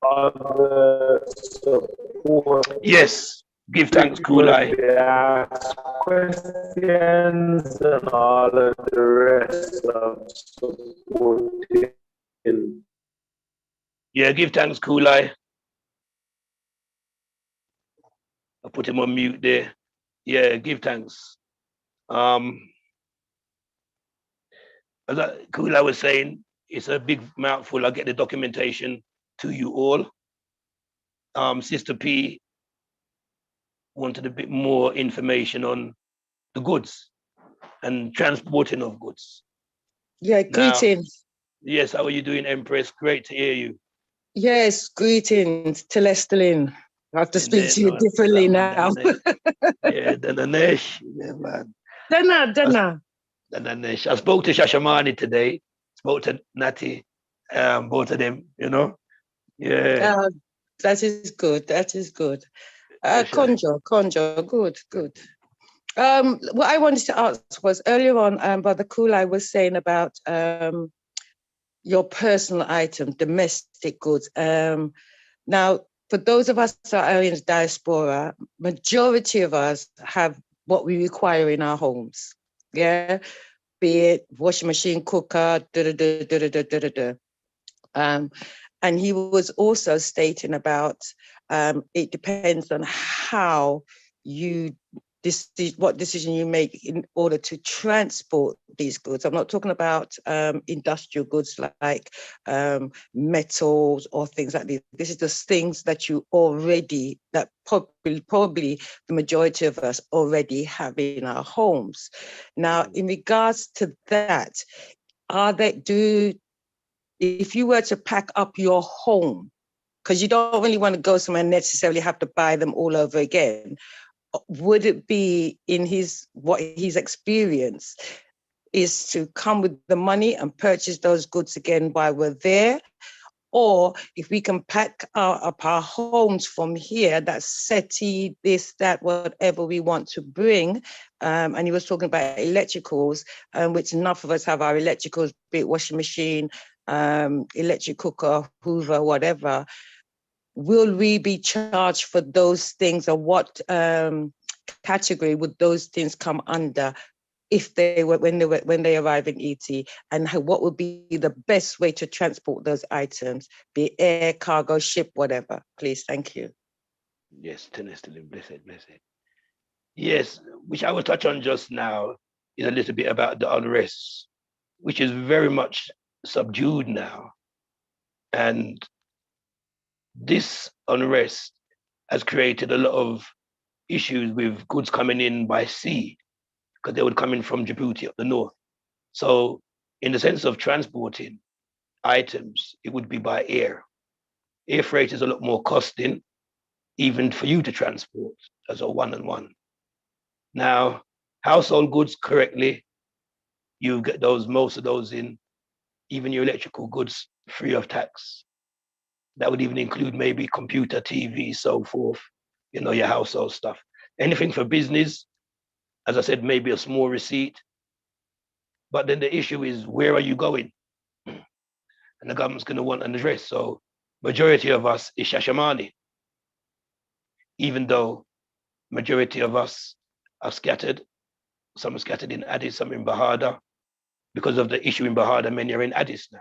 other support. Yes, give thanks, Kulai. They ask questions and all of the rest of supporting. Yeah, give thanks, Kulai. I put him on mute there. Yeah, give thanks. As Kulai was saying, it's a big mouthful. I'll get the documentation to you all. Sister P wanted a bit more information on the goods and transporting of goods. Yeah, greetings. Now, yes, how are you doing, Empress? Great to hear you. Yes, greetings to Lestelin. I have to speak to you differently now. Yeah, Dananesh. Yeah, man. Dana. Dananesh. I spoke to Shashamani today, spoke to Nati, both of them, you know. Yeah. That is good. That is good. Conjure, good. What I wanted to ask was earlier on, Brother Kulai was saying about your personal item, domestic goods. Now, for those of us that are in the diaspora, majority of us have what we require in our homes. Yeah, be it washing machine, cooker, and he was also stating about it depends on how you what decision you make in order to transport these goods. I'm not talking about industrial goods like metals or things like this. This is just things that you already, that probably the majority of us already have in our homes. Now, in regards to that, if you were to pack up your home, because you don't really want to go somewhere and necessarily have to buy them all over again, would it be in what he's experienced is to come with the money and purchase those goods again while we're there? Or if we can pack up our homes from here, that's SETI, this, that, whatever we want to bring. And he was talking about electricals, which enough of us have our electricals, be it washing machine, electric cooker, Hoover, whatever. Will we be charged for those things, or what category would those things come under if they were when they arrive in ET, and what would be the best way to transport those items, be it air, cargo, ship, whatever? Please, thank you. Yes, tenaciously, blessed. Yes, which I will touch on just now is a little bit about the unrest, which is very much subdued now. And this unrest has created a lot of issues with goods coming in by sea, because they would come in from Djibouti up the north. So in the sense of transporting items, it would be by air. Air freight is a lot more costing, even for you to transport as a one-on-one. Now, household goods correctly, you get most of those in, even your electrical goods, free of tax. That would even include maybe computer, TV, so forth, your household stuff. Anything for business, as I said, maybe a small receipt. But then the issue is, where are you going? And the government's going to want an address. So majority of us is Shashamane, even though majority of us are scattered. Some are scattered in Addis, some in Bahada. Because of the issue in Bahada, many are in Addis now.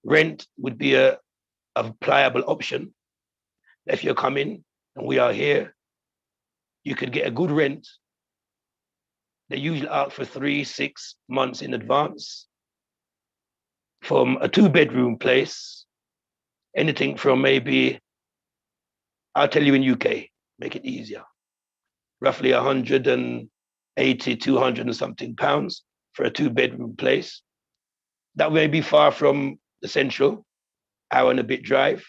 Rent would be a pliable option. If you're coming and we are here, you could get a good rent. They usually out for 3-6 months in advance. From a 2-bedroom place, anything from maybe, I'll tell you in UK, make it easier, roughly 180, 200 and something pounds for a 2-bedroom place. That may be far from the central, hour and a bit drive.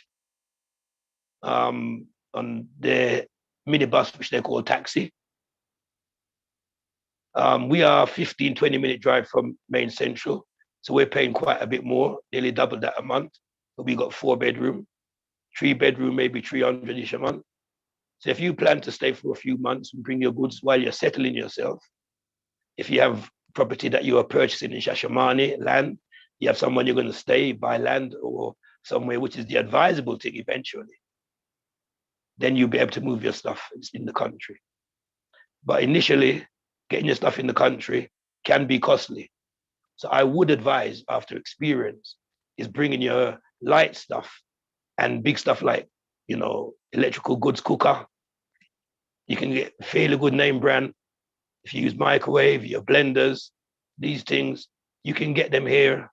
On the minibus, which they call taxi. We are 15, 20-minute drive from main central. So we're paying quite a bit more, nearly double that a month. But we got 4-bedroom, 3-bedroom, maybe 300-ish a month. So if you plan to stay for a few months and bring your goods while you're settling yourself, if you have property that you are purchasing in Shashamane, land, you have somewhere you're going to stay, buy land or somewhere, which is the advisable thing eventually, then you'll be able to move your stuff in the country. But initially, getting your stuff in the country can be costly. So I would advise, after experience, is bringing your light stuff and big stuff like, electrical goods cooker. You can get fairly good name brand. If you use microwave, your blenders, these things, you can get them here,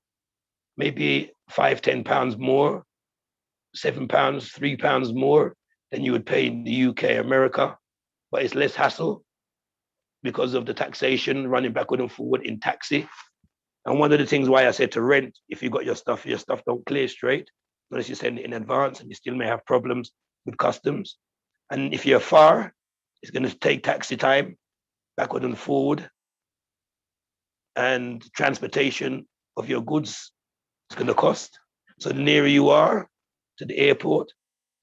maybe £5-10 more, £7, £3 more than you would pay in the UK, America, but it's less hassle because of the taxation running backward and forward in taxi. And one of the things why I said to rent, if you got your stuff don't clear straight, unless you send it in advance, and you still may have problems with customs. And if you're far, it's going to take taxi time, backward and forward, and transportation of your goods is going to cost. So the nearer you are to the airport,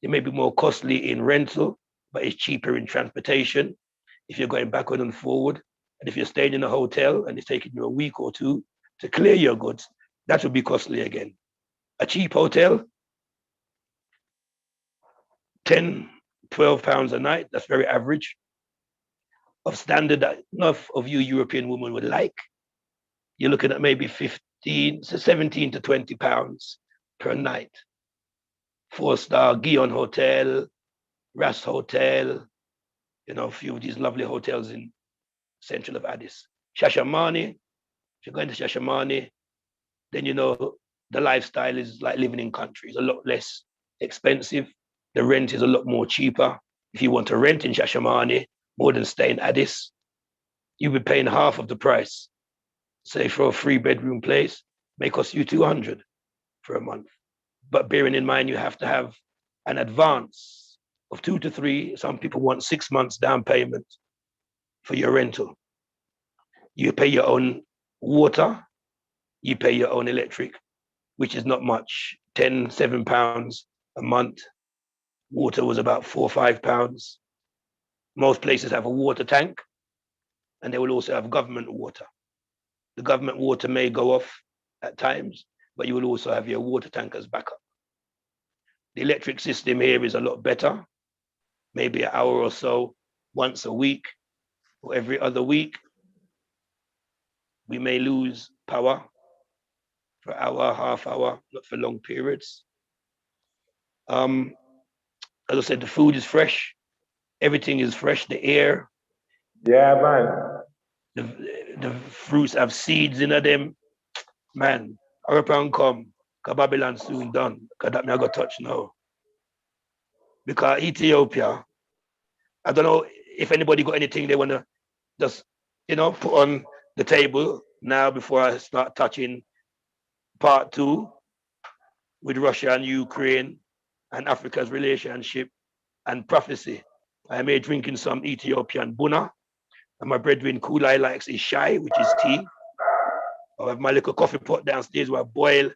it may be more costly in rental, but it's cheaper in transportation if you're going backward and forward. And if you're staying in a hotel and it's taking you a week or two to clear your goods, that would be costly again. A cheap hotel, £10-12 a night, that's very average, of standard that enough of you European women would like. You're looking at maybe 17 to 20 pounds per night. 4-star Gion Hotel, Ras Hotel, You know, a few of these lovely hotels in central of Addis. Shashamane, if you're going to Shashamane, then you know the lifestyle is like living in country. It's a lot less expensive. The rent is a lot more cheaper. If you want to rent in Shashamane more than stay in Addis, you'll be paying half of the price. Say for a 3-bedroom place, may cost you 200 for a month. But bearing in mind, you have to have an advance of 2 to 3. Some people want 6 months down payment for your rental. You pay your own water, you pay your own electric, which is not much, £7 a month. Water was about £4 or £5. Most places have a water tank, and they will also have government water. The government water may go off at times, but you will also have your water tank as backup. The electric system here is a lot better, maybe an hour or so, once a week or every other week. We may lose power for an hour, half hour, not for long periods. As I said, the food is fresh. Everything is fresh. The air. Yeah, man. The fruits have seeds in them. Man, Arapan come, cause Babylon soon done. Cause that me I got touch now. Because Ethiopia, I don't know if anybody got anything they wanna just, you know, put on the table now before I start touching part 2 with Russia and Ukraine and Africa's relationship and prophecy. I may drinking some Ethiopian buna, and my brethren Kulai likes his shai, which is tea. I have my little coffee pot downstairs where I boil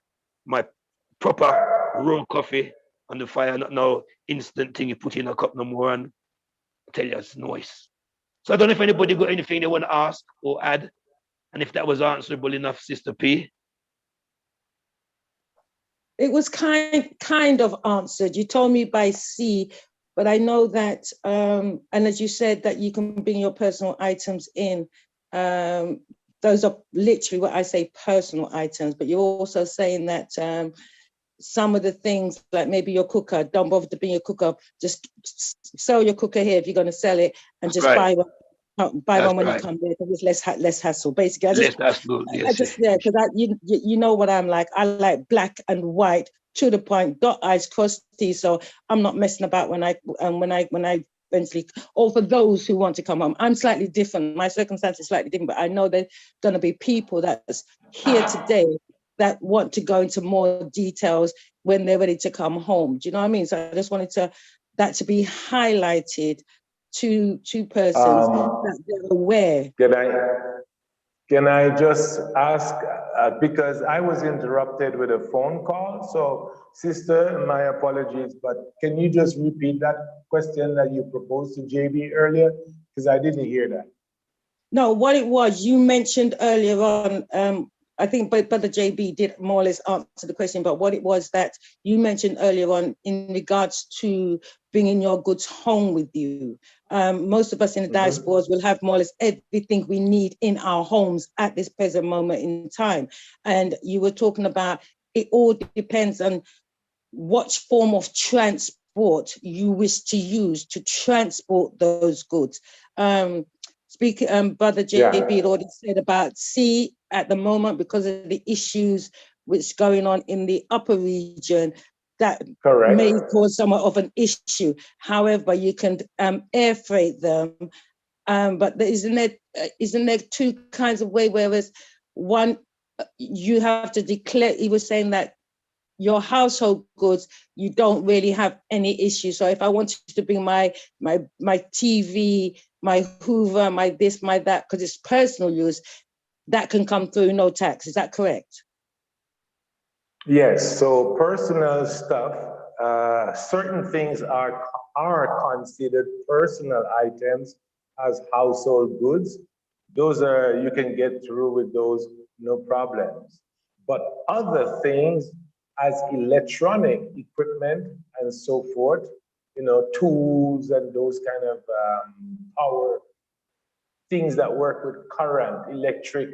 my proper raw coffee on the fire, not no instant thing you put in a cup no more, and I tell you it's nice. So I don't know if anybody got anything they want to ask or add, and if that was answerable enough, Sister P. It was kind of answered. You told me by sea, but I know that, and as you said, that you can bring your personal items in. Those are literally what I say, personal items, but you're also saying that some of the things, like maybe your cooker, don't bother to bring your cooker, just sell your cooker here if you're going to sell it, and just buy one when you come there, because it's less hassle. Basically, because you know what I'm like. I like black and white, to the point, dot I's, cross T's. So I'm not messing about when I eventually, or for those who want to come home. I'm slightly different. My circumstances are slightly different, but I know there's going to be people that's here today that want to go into more details when they're ready to come home. Do you know what I mean? So I just wanted that to be highlighted to persons that they're aware. Can I just ask, because I was interrupted with a phone call, so sister, my apologies, but can you just repeat that question that you proposed to JB earlier? Because I didn't hear that. No, what it was, you mentioned earlier on, I think Brother JB did more or less answer the question, but what it was that you mentioned earlier on in regards to bringing your goods home with you. Most of us in the diasporas will have more or less everything we need in our homes at this present moment in time. And you were talking about, it all depends on what form of transport you wish to use to transport those goods. Brother JB had already said about sea at the moment, because of the issues which going on in the upper region, that may cause somewhat of an issue. However, you can air freight them, but isn't there two kinds of way? Whereas one, you have to declare. He was saying that your household goods, you don't really have any issue. So if I wanted to bring my TV, my Hoover, my this, my that, because it's personal use, that can come through no tax. Is that correct? Yes, so personal stuff, certain things are considered personal items as household goods. Those you can get through with those, no problems. But other things as electronic equipment and so forth, tools and those kind of power things that work with current, electric,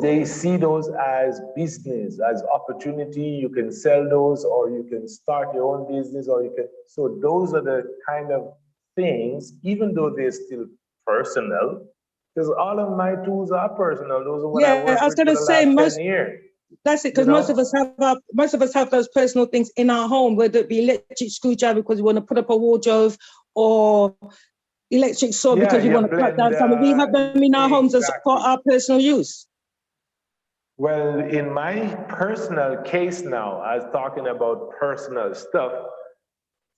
they see those as business, as opportunity. You can sell those, or you can start your own business, or so those are the kind of things, even though they're still personal, because all of my tools are personal. Those are what I Yeah, work I was with for gonna the say last 10 most. years. That's it, You because most know? of us have those personal things in our home, whether it be electric screwdriver because we want to put up a wardrobe, or electric saw Yeah, because we your want to cut down something. We have blender, them in our homes as for exactly. our personal use. Well, in my personal case now, I was talking about personal stuff.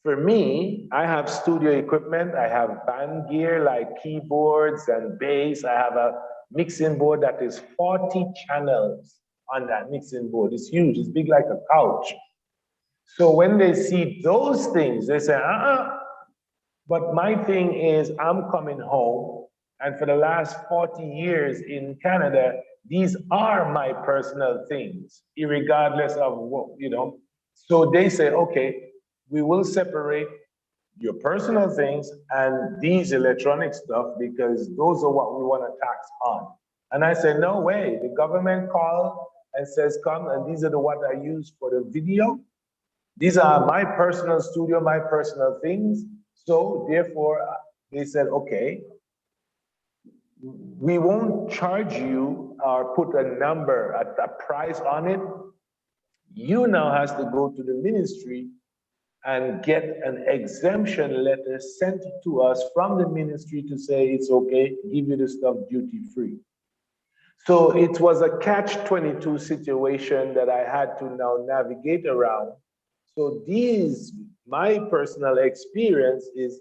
For me, I have studio equipment. I have band gear like keyboards and bass. I have a mixing board that is 40 channels on that mixing board. It's huge. It's big like a couch. So when they see those things, they say, But my thing is, I'm coming home, and for the last 40 years in Canada, these are my personal things, regardless of what, you know. So they say, okay, we will separate your personal things and these electronic stuff because those are what we want to tax on. And I say, no way. The government called and says, come, and these are the what I use for the video. These are my personal studio, my personal things. So therefore, they said, okay, we won't charge you or put a number, a price on it. You now has to go to the ministry and get an exemption letter sent to us from the ministry to say it's okay, give you the stuff duty free. So it was a catch-22 situation that I had to now navigate around. So my personal experience is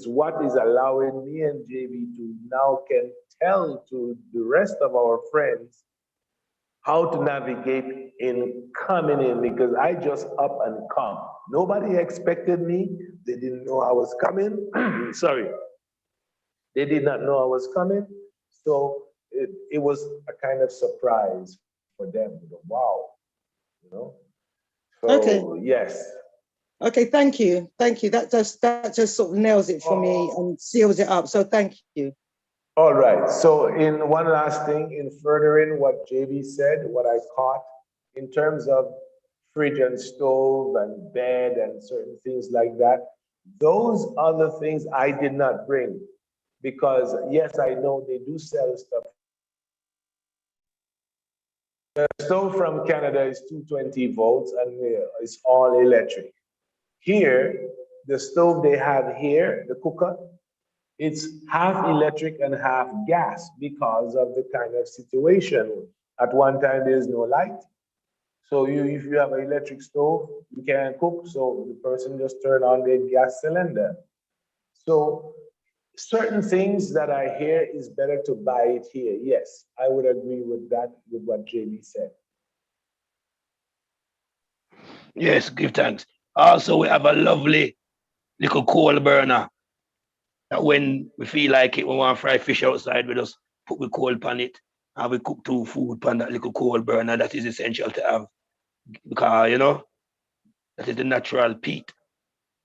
what is allowing me and JB to now can tell to the rest of our friends how to navigate in coming in, because I just up and come. Nobody expected me. They didn't know I was coming. Sorry. They did not know I was coming. So it was a kind of surprise for them. Wow, you know? Okay. So yes. Okay, thank you. Thank you. That just sort of nails it for me and seals it up. So thank you. All right. So in one last thing, in furthering what JB said, what I caught in terms of fridge and stove and bed and certain things like that, those other things I did not bring because yes, I know they do sell stuff. The stove from Canada is 220 volts and it's all electric. Here, the stove they have here, the cooker, it's half electric and half gas because of the kind of situation. At one time, there's no light. So if you have an electric stove, you can't cook. So the person just turn on the gas cylinder. So certain things that I hear is better to buy it here. Yes, I would agree with that, with what JB said. Yes, give thanks. Also, we have a lovely little coal burner that when we feel like it, we want to fry fish outside, we just put the coal pan it and we cook two food pan that little coal burner. That is essential to have because, you know, that is the natural peat,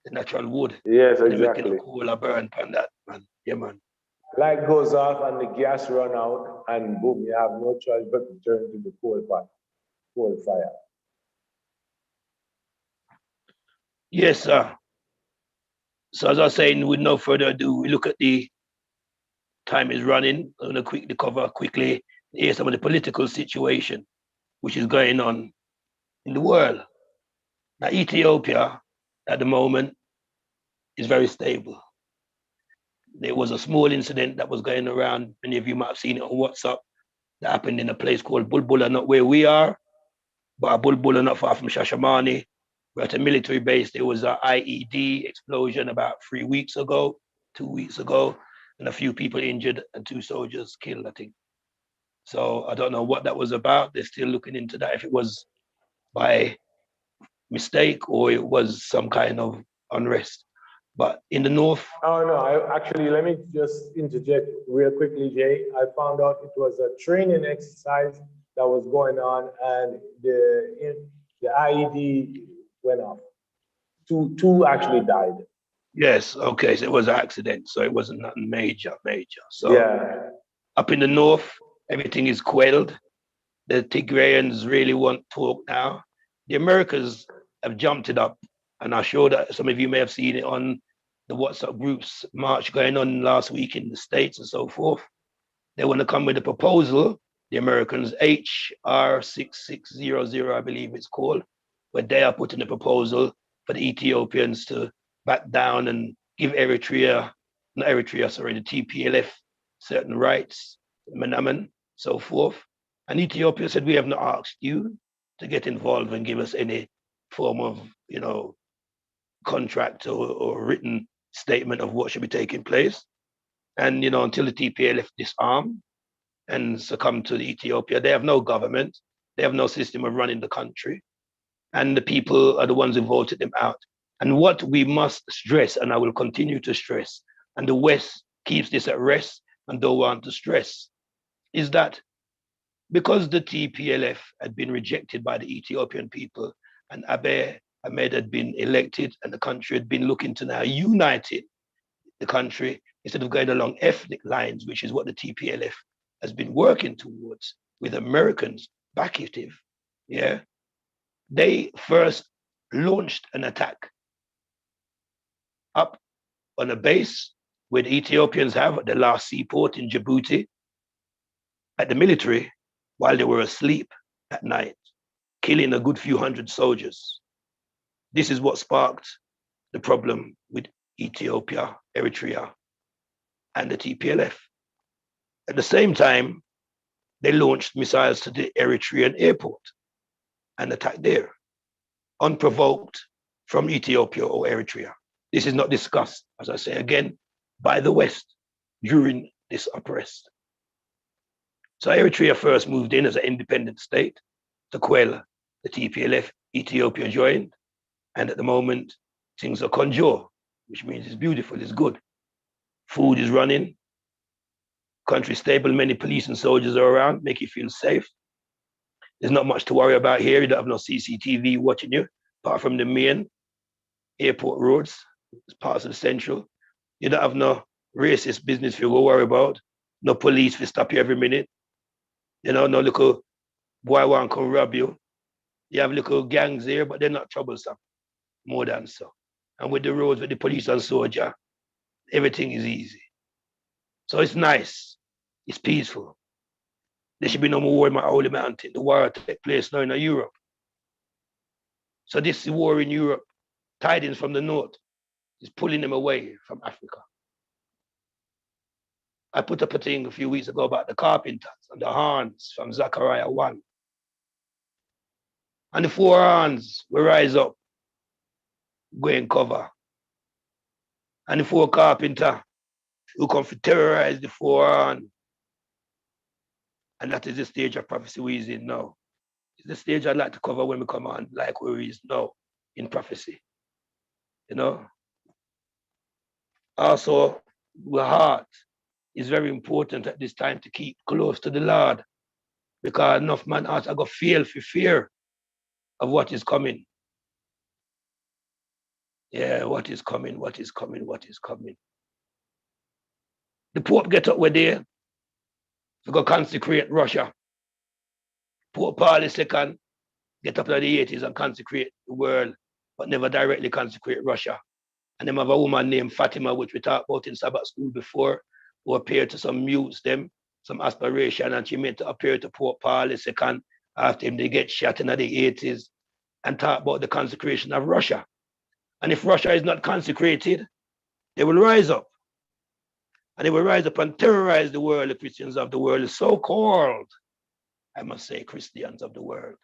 the natural wood. Yes, And then we can exactly. coal a burn pan that, man. Yeah, man. Light goes off and the gas run out, and boom, you have no choice but to turn to the coal pot, coal fire. Yes, sir. So as I was saying, with no further ado, we look at the time is running. I'm going to quickly cover quickly here some of the political situation which is going on in the world. Now, Ethiopia at the moment is very stable. There was a small incident that was going around. Many of you might have seen it on WhatsApp that happened in a place called Bulbula, not where we are, but Bulbula, not far from Shashamane. We're at a military base. There was an IED explosion about 3 weeks ago, 2 weeks ago, and a few people injured and 2 soldiers killed, I think. So I don't know what that was about. They're still looking into that, if it was by mistake or it was some kind of unrest. But in the north. Oh no, actually, let me just interject real quickly, Jay. I found out it was a training exercise that was going on and the IED went off. Two actually died. Yes, okay, so it was an accident, so it wasn't nothing major. So yeah. Up in the north, everything is quelled. The Tigrayans really want talk now. The Americans have jumped it up, and I'm sure that some of you may have seen it on the WhatsApp groups march going on last week in the States and so forth. They want to come with a proposal, the Americans, HR 6600, I believe it's called, where they are putting a proposal for the Ethiopians to back down and give Eritrea, not Eritrea, sorry, the TPLF certain rights, Manaman, so forth. And Ethiopia said, we have not asked you to get involved and give us any form of, contract or written statement of what should be taking place. And, until the TPLF disarm and succumb to the Ethiopia, they have no government. They have no system of running the country. And the people are the ones who voted them out. And what we must stress, and I will continue to stress, and the West keeps this at rest and don't want to stress, is that because the TPLF had been rejected by the Ethiopian people and Abiy Ahmed had been elected and the country had been looking to now united the country instead of going along ethnic lines, which is what the TPLF has been working towards with Americans backative, they first launched an attack up on a base where the Ethiopians have at the last seaport in Djibouti at the military while they were asleep at night, killing a good few hundred soldiers. This is what sparked the problem with Ethiopia, Eritrea, and the TPLF. At the same time, they launched missiles to the Eritrean airport and attacked there, unprovoked from Ethiopia or Eritrea. This is not discussed, as I say again, by the West during this unrest. So Eritrea first moved in as an independent state to quell the TPLF. Ethiopia joined, and at the moment, things are conjour, which means it's beautiful, it's good. Food is running, country stable, many police and soldiers are around, make you feel safe. There's not much to worry about here. You don't have no CCTV watching you, apart from the main airport roads, parts of the central. You don't have no racist business you go worry about. No police will stop you every minute. No little boy want to come rob you. You have little gangs here, but they're not troublesome, more than so. And with the roads, with the police and soldier, everything is easy. So it's nice. It's peaceful. There should be no more war in my holy mountain. The war take place now in Europe. So this war in Europe, tidings from the north, is pulling them away from Africa. I put up a thing a few weeks ago about the carpenters and the horns from Zechariah 1. And the four horns will rise up, go and cover. And the four carpenter who come to terrorize the four horns. And that is the stage of prophecy we is in now. It's the stage I'd like to cover when we come on, like where we is now in prophecy. Also, the heart is very important at this time to keep close to the Lord, because enough man hearts are going to feel for fear of what is coming. Yeah, what is coming, what is coming, what is coming. The Pope get up with there to go consecrate Russia. Pope Paul II get up in the 80s and consecrate the world, but never directly consecrate Russia. And then have a woman named Fatima, which we talked about in Sabbath school before, who appeared to some mutes, some aspiration, and she meant to appear to Pope Paul II after him they get shot in the 80s and talk about the consecration of Russia. And if Russia is not consecrated, they will rise up. And they will rise up and terrorize the world, the Christians of the world, so-called, I must say, Christians of the world,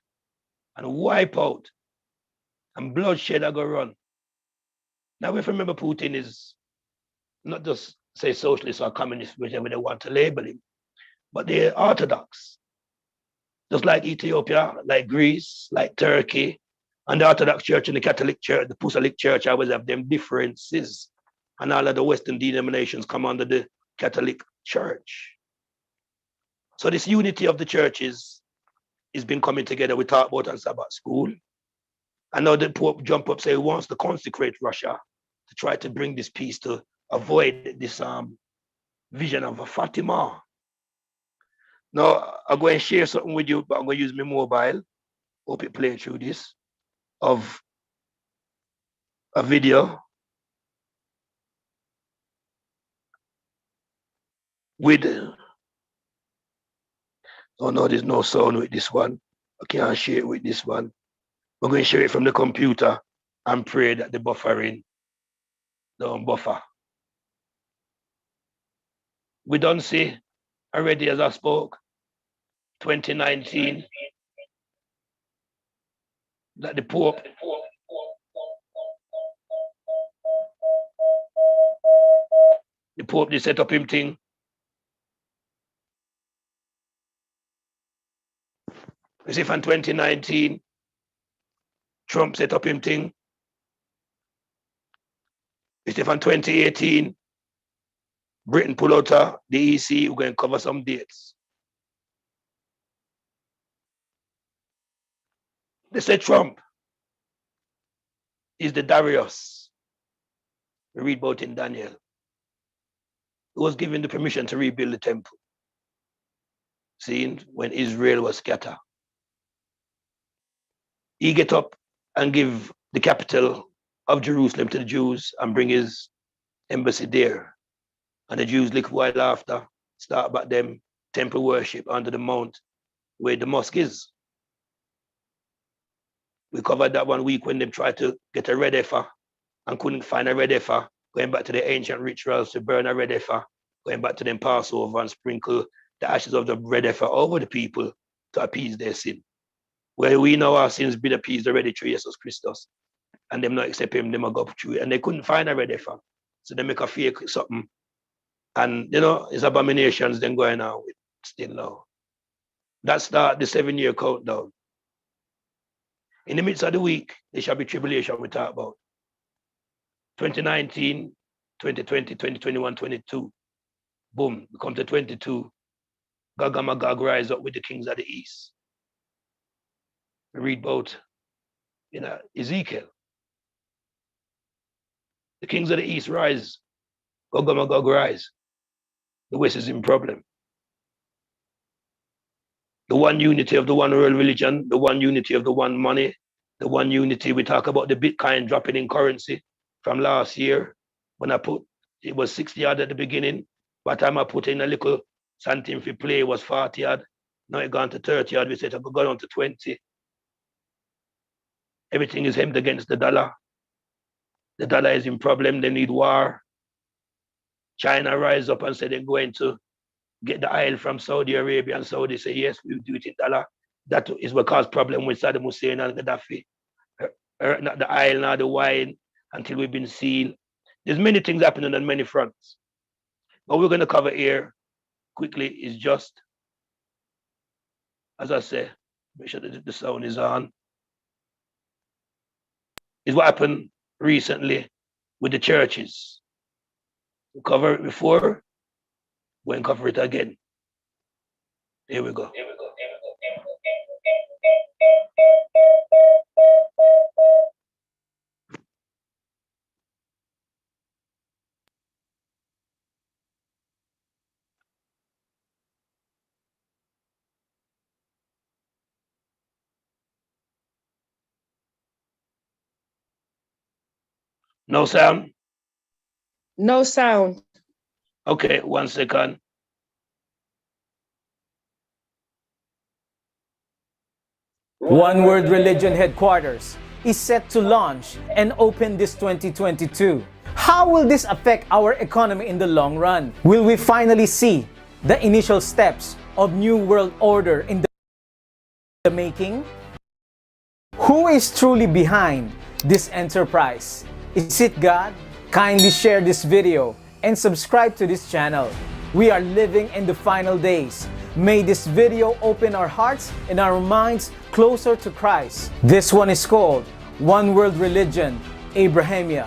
and wipe out, and bloodshed are going to run. Now, if you remember, Putin is not just, say, socialist or communist, whichever they want to label him, but they're Orthodox. Just like Ethiopia, like Greece, like Turkey, and the Orthodox Church and the Catholic Church, the Apostolic Church always have them differences. And all of the Western denominations come under the Catholic Church. So this unity of the churches has been coming together. We talked about on Sabbath school. And now the Pope jump up, say he wants to consecrate Russia to try to bring this peace, to avoid this vision of a Fatima. Now, I'm going to share something with you, but I'm going to use my mobile. Hope it plays through this, of a video with, oh no, there's no sound with this one. I can't share it with this one. We're going to share it from the computer and pray that the buffering don't buffer. We don't see already as I spoke, 2019, that the Pope they set up him thing. You see, from 2019, Trump set up him thing. You see, from 2018, Britain pull out the EC, we're going to cover some dates. They say Trump is the Darius. We read about in Daniel. He was given the permission to rebuild the temple. Seeing when Israel was scattered. He get up and give the capital of Jerusalem to the Jews and bring his embassy there. And the Jews, little while after, start back them temple worship under the mount where the mosque is. We covered that 1 week when they tried to get a red heifer and couldn't find a red heifer, going back to the ancient rituals to burn a red heifer, going back to them Passover and sprinkle the ashes of the red heifer over the people to appease their sin. Well, we know our sins been appeased already through Jesus Christus, and them not accept him, them go through it, and they couldn't find a red heifer. So they make a fake something. And you know, it's abominations then going on with still now. That start the 7-year countdown. In the midst of the week, there shall be tribulation we talk about. 2019, 2020, 2021, 22. Boom, we come to 22. Gog and Magog rise up with the kings of the east. We read about, Ezekiel. The kings of the east rise. Gog and Magog rise. The west is in problem. The one unity of the one world religion, the one unity of the one money, the one unity. We talk about the Bitcoin dropping in currency from last year. When I put, it was 60 odd at the beginning. By the time I put in a little something for play, it was 40 odd. Now it gone to 30 odd. We said I could go down to 20. Everything is hemmed against the dollar. The dollar is in problem. They need war. China rise up and say they're going to get the oil from Saudi Arabia, and Saudi say, yes, we'll do it in dollar. That is what caused problem with Saddam Hussein and Gaddafi. Not the oil, not the wine, until we've been sealed. There's many things happening on many fronts. What we're going to cover here quickly is just, as I say, make sure that the sound is on, is what happened recently with the churches. We covered it before, we're going to cover it again. Here we go. No sound? No sound. Okay, 1 second. One World Religion Headquarters is set to launch and open this 2022. How will this affect our economy in the long run? Will we finally see the initial steps of New World Order in the making? Who is truly behind this enterprise? Is it God? Kindly share this video and subscribe to this channel. We are living in the final days. May this video open our hearts and our minds closer to Christ. This one is called One World Religion, Abrahamic.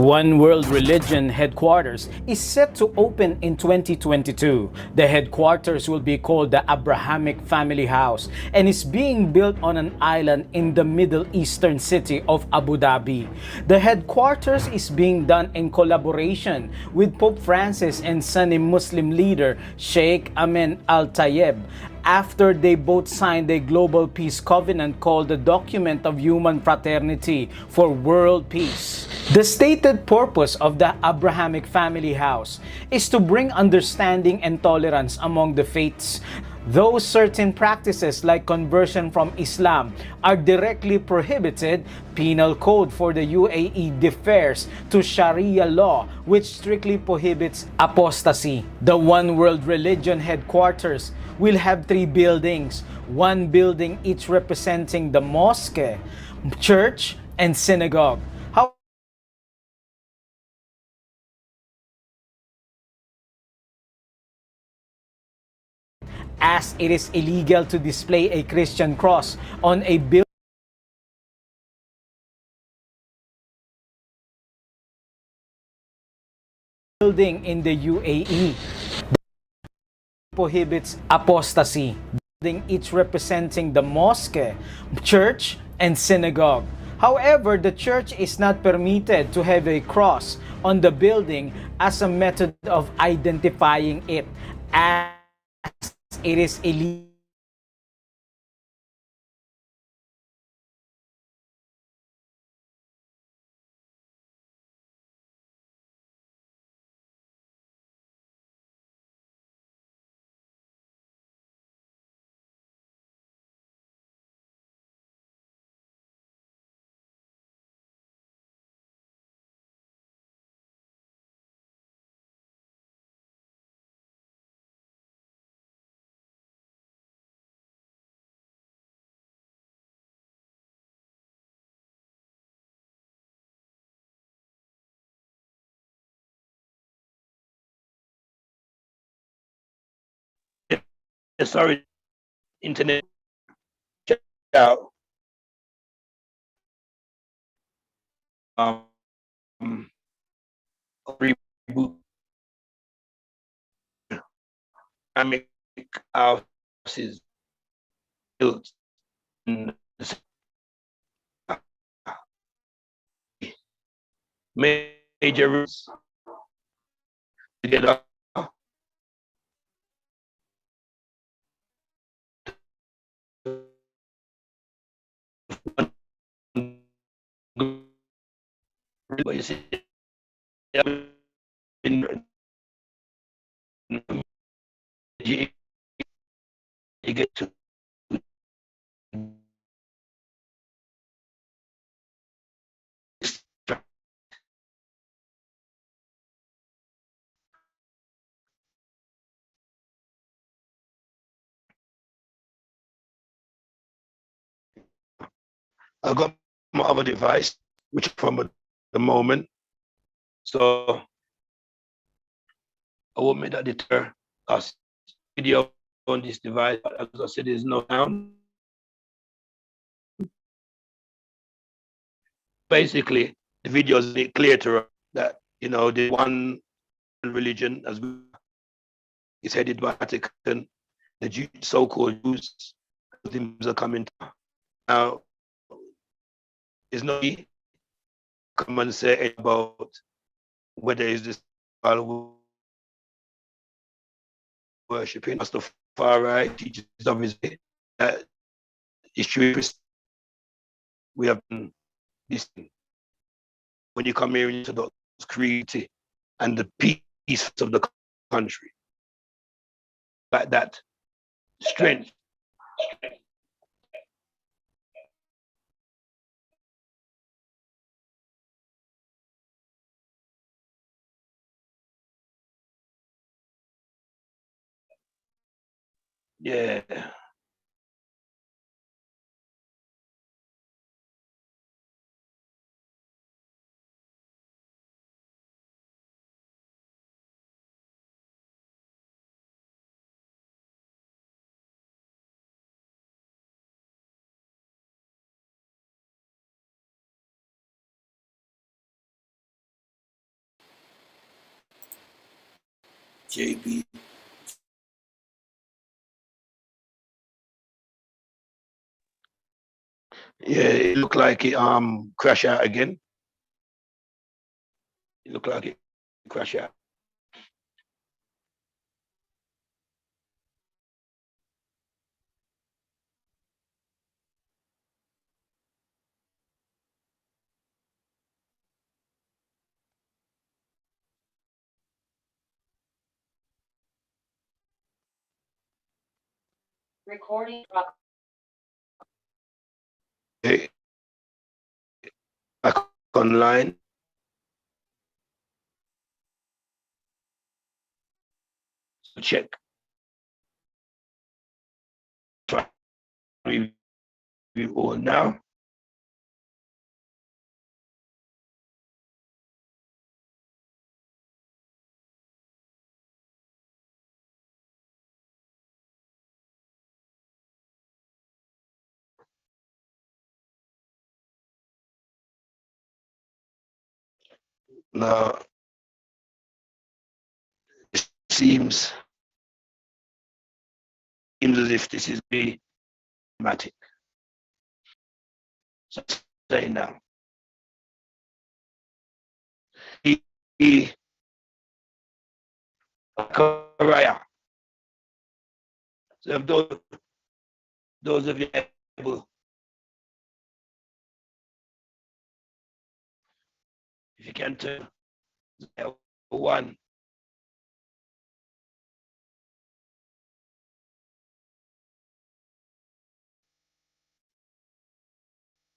One World Religion headquarters is set to open in 2022. The headquarters will be called the Abrahamic Family House and is being built on an island in the Middle Eastern city of Abu Dhabi. The headquarters is being done in collaboration with Pope Francis and Sunni Muslim leader Sheikh Ahmed Al-Tayeb, after they both signed a global peace covenant called the Document of Human Fraternity for World Peace. The stated purpose of the Abrahamic Family House is to bring understanding and tolerance among the faiths. Though certain practices like conversion from Islam are directly prohibited, penal code for the UAE differs to Sharia law, which strictly prohibits apostasy. The One World Religion headquarters will have 3 buildings, one building each representing the mosque, church, and synagogue. As it is illegal to display a Christian cross on a building in the UAE, prohibits apostasy. Building each representing the mosque, church, and synagogue. However, the church is not permitted to have a cross on the building as a method of identifying it, as it is illegal. Sorry, internet out. Reboot. Abrahamic houses built in major rooms together. But you see, you get to I got my other device, which from the moment. So I won't make that deter us. Video on this device, as I said, there's no sound. Basically, the video is clear to us that the one religion as is headed by Vatican, the so-called Jews, things are coming now. There's no come and say about whether is this worshipping Rastafari teaches obviously that issue. We have this when you come here into the security and the peace of the country, like that strength. Yeah. JP. Yeah, it looked like it crash out again. It looked like it crash out. Recording. Okay. Back online. So check. Try review all now. Now it seems as if this is be dramatic. So say now. He Karaya. So if those of you able, if you can turn one.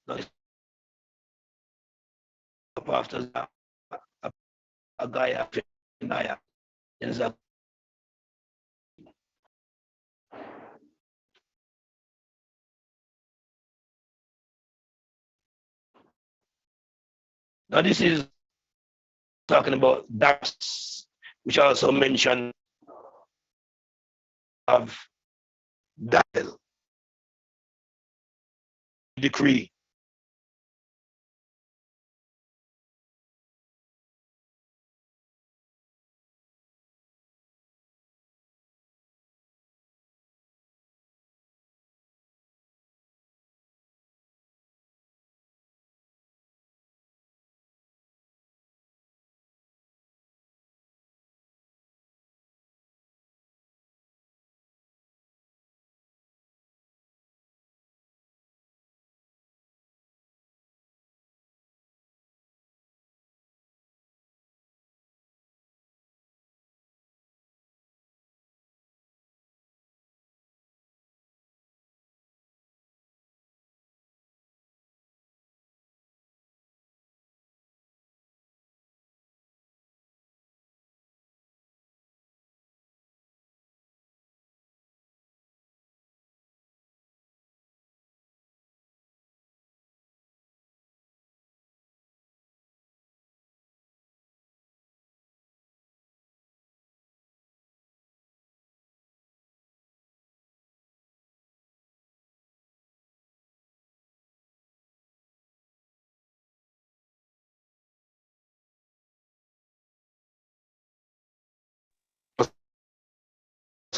Now it's up after that, a guy after Naya. Ends up. Now this is talking about that, which also mentioned of Daniel decree.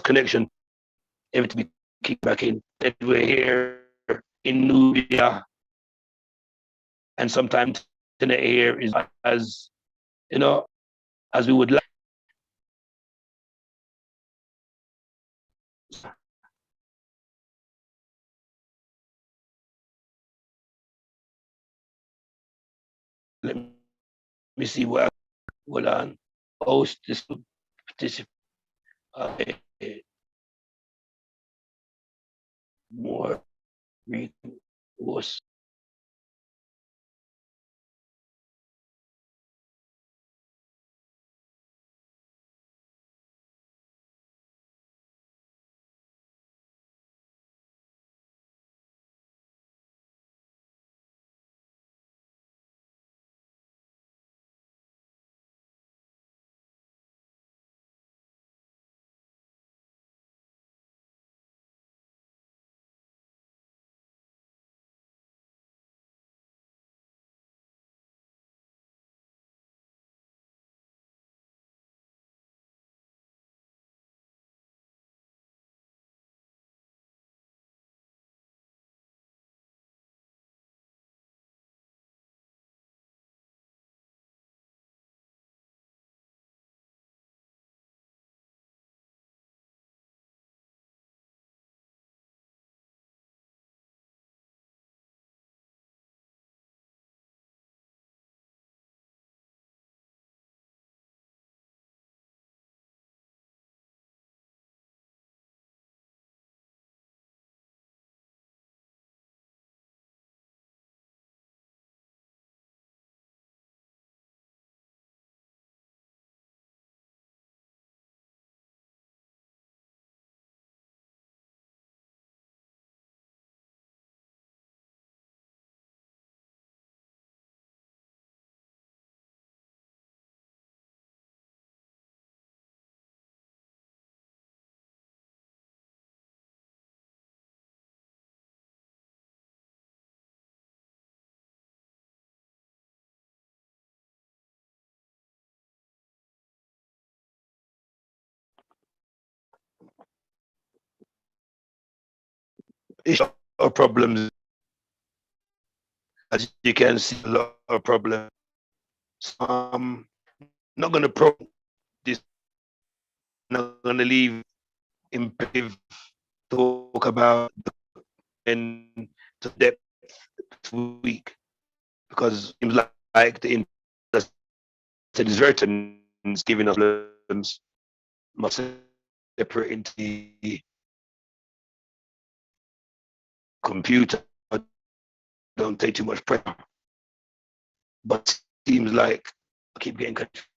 Connection, everything kick back in. We're here in Nubia, and sometimes internet here is as you know as we would like. Let me see what hold on. Host this participant more was issue of problems. As you can see, a lot of problems. Not going to pro this. Not going to leave imperative talk about and to depth this week because it seems like the inadvertence giving us problems must separate into the computer. Don't take too much pressure, but seems like I keep getting confused.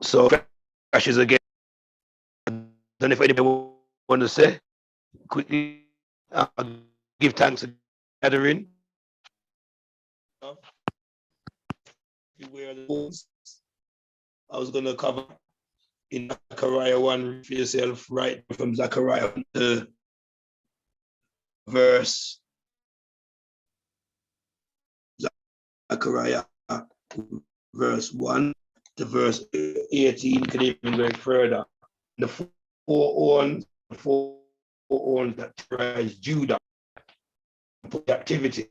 So crashes again. I don't know if anybody want to say quickly. Give thanks to gathering. Where the phones I was gonna cover in Zechariah 1 for yourself, right from Zechariah to verse Zechariah verse 1 to verse 18, could even go further. The four horns that terrorize Judah for captivity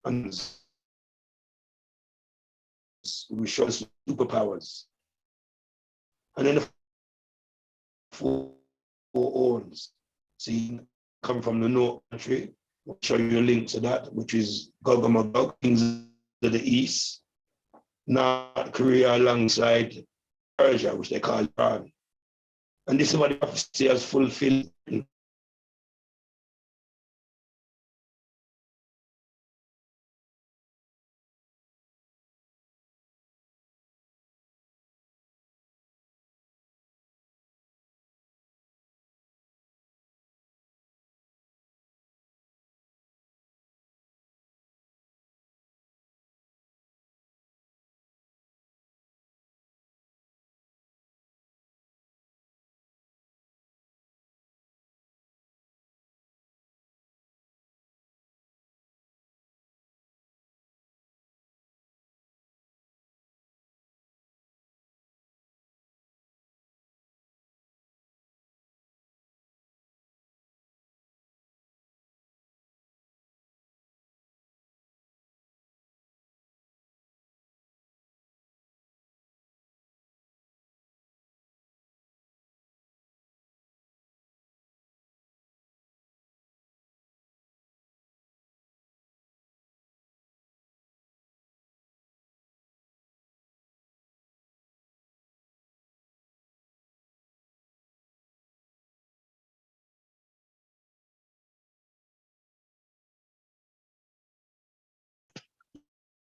and we show superpowers. And then the four horns, see, come from the north country. I'll show you a link to that, which is Gog and Magog, kings of the east, North Korea alongside Persia, which they call Iran. And this is what the prophecy has fulfilled.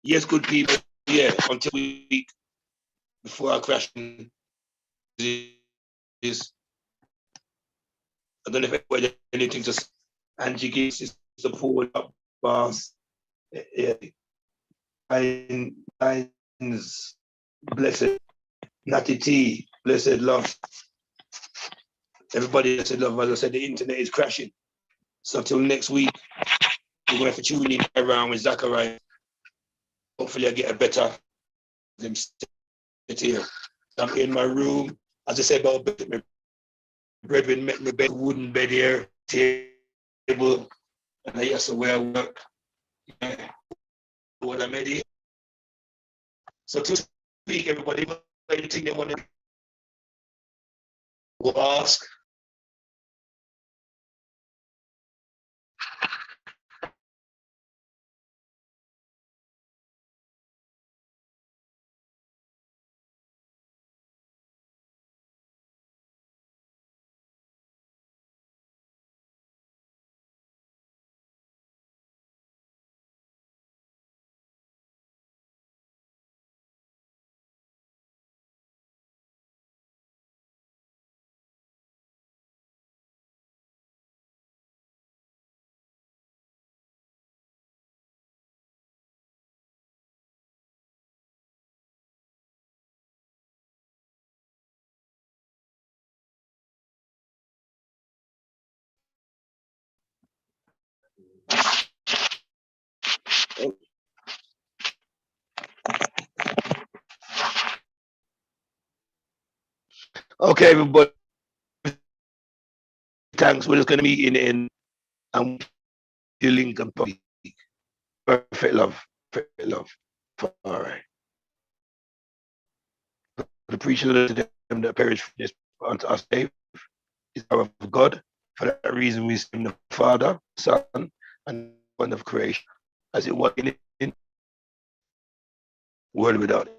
Yes, good people. Yeah, until we before I crash is I don't know if anybody anything to Angie gives is support up boss. Lines, blessed Natty T, blessed love. Everybody blessed love. As I said, the internet is crashing. So till next week, we're gonna have to tune in around with Zachariah. Hopefully I get a better them sit here. I'm in my room. As I said about my brethren met me bed, wooden bed here, table, and I used to wear work. Yeah. What I made here. So to speak, everybody, anything they want to ask. Okay, everybody. Thanks. We're just going to meet in your link and public. Perfect love. Perfect love. All right. The preacher to them that perish for this unto us saved is the power of God. For that reason, we sing the Father, Son, and one of creation, as it was in world without it.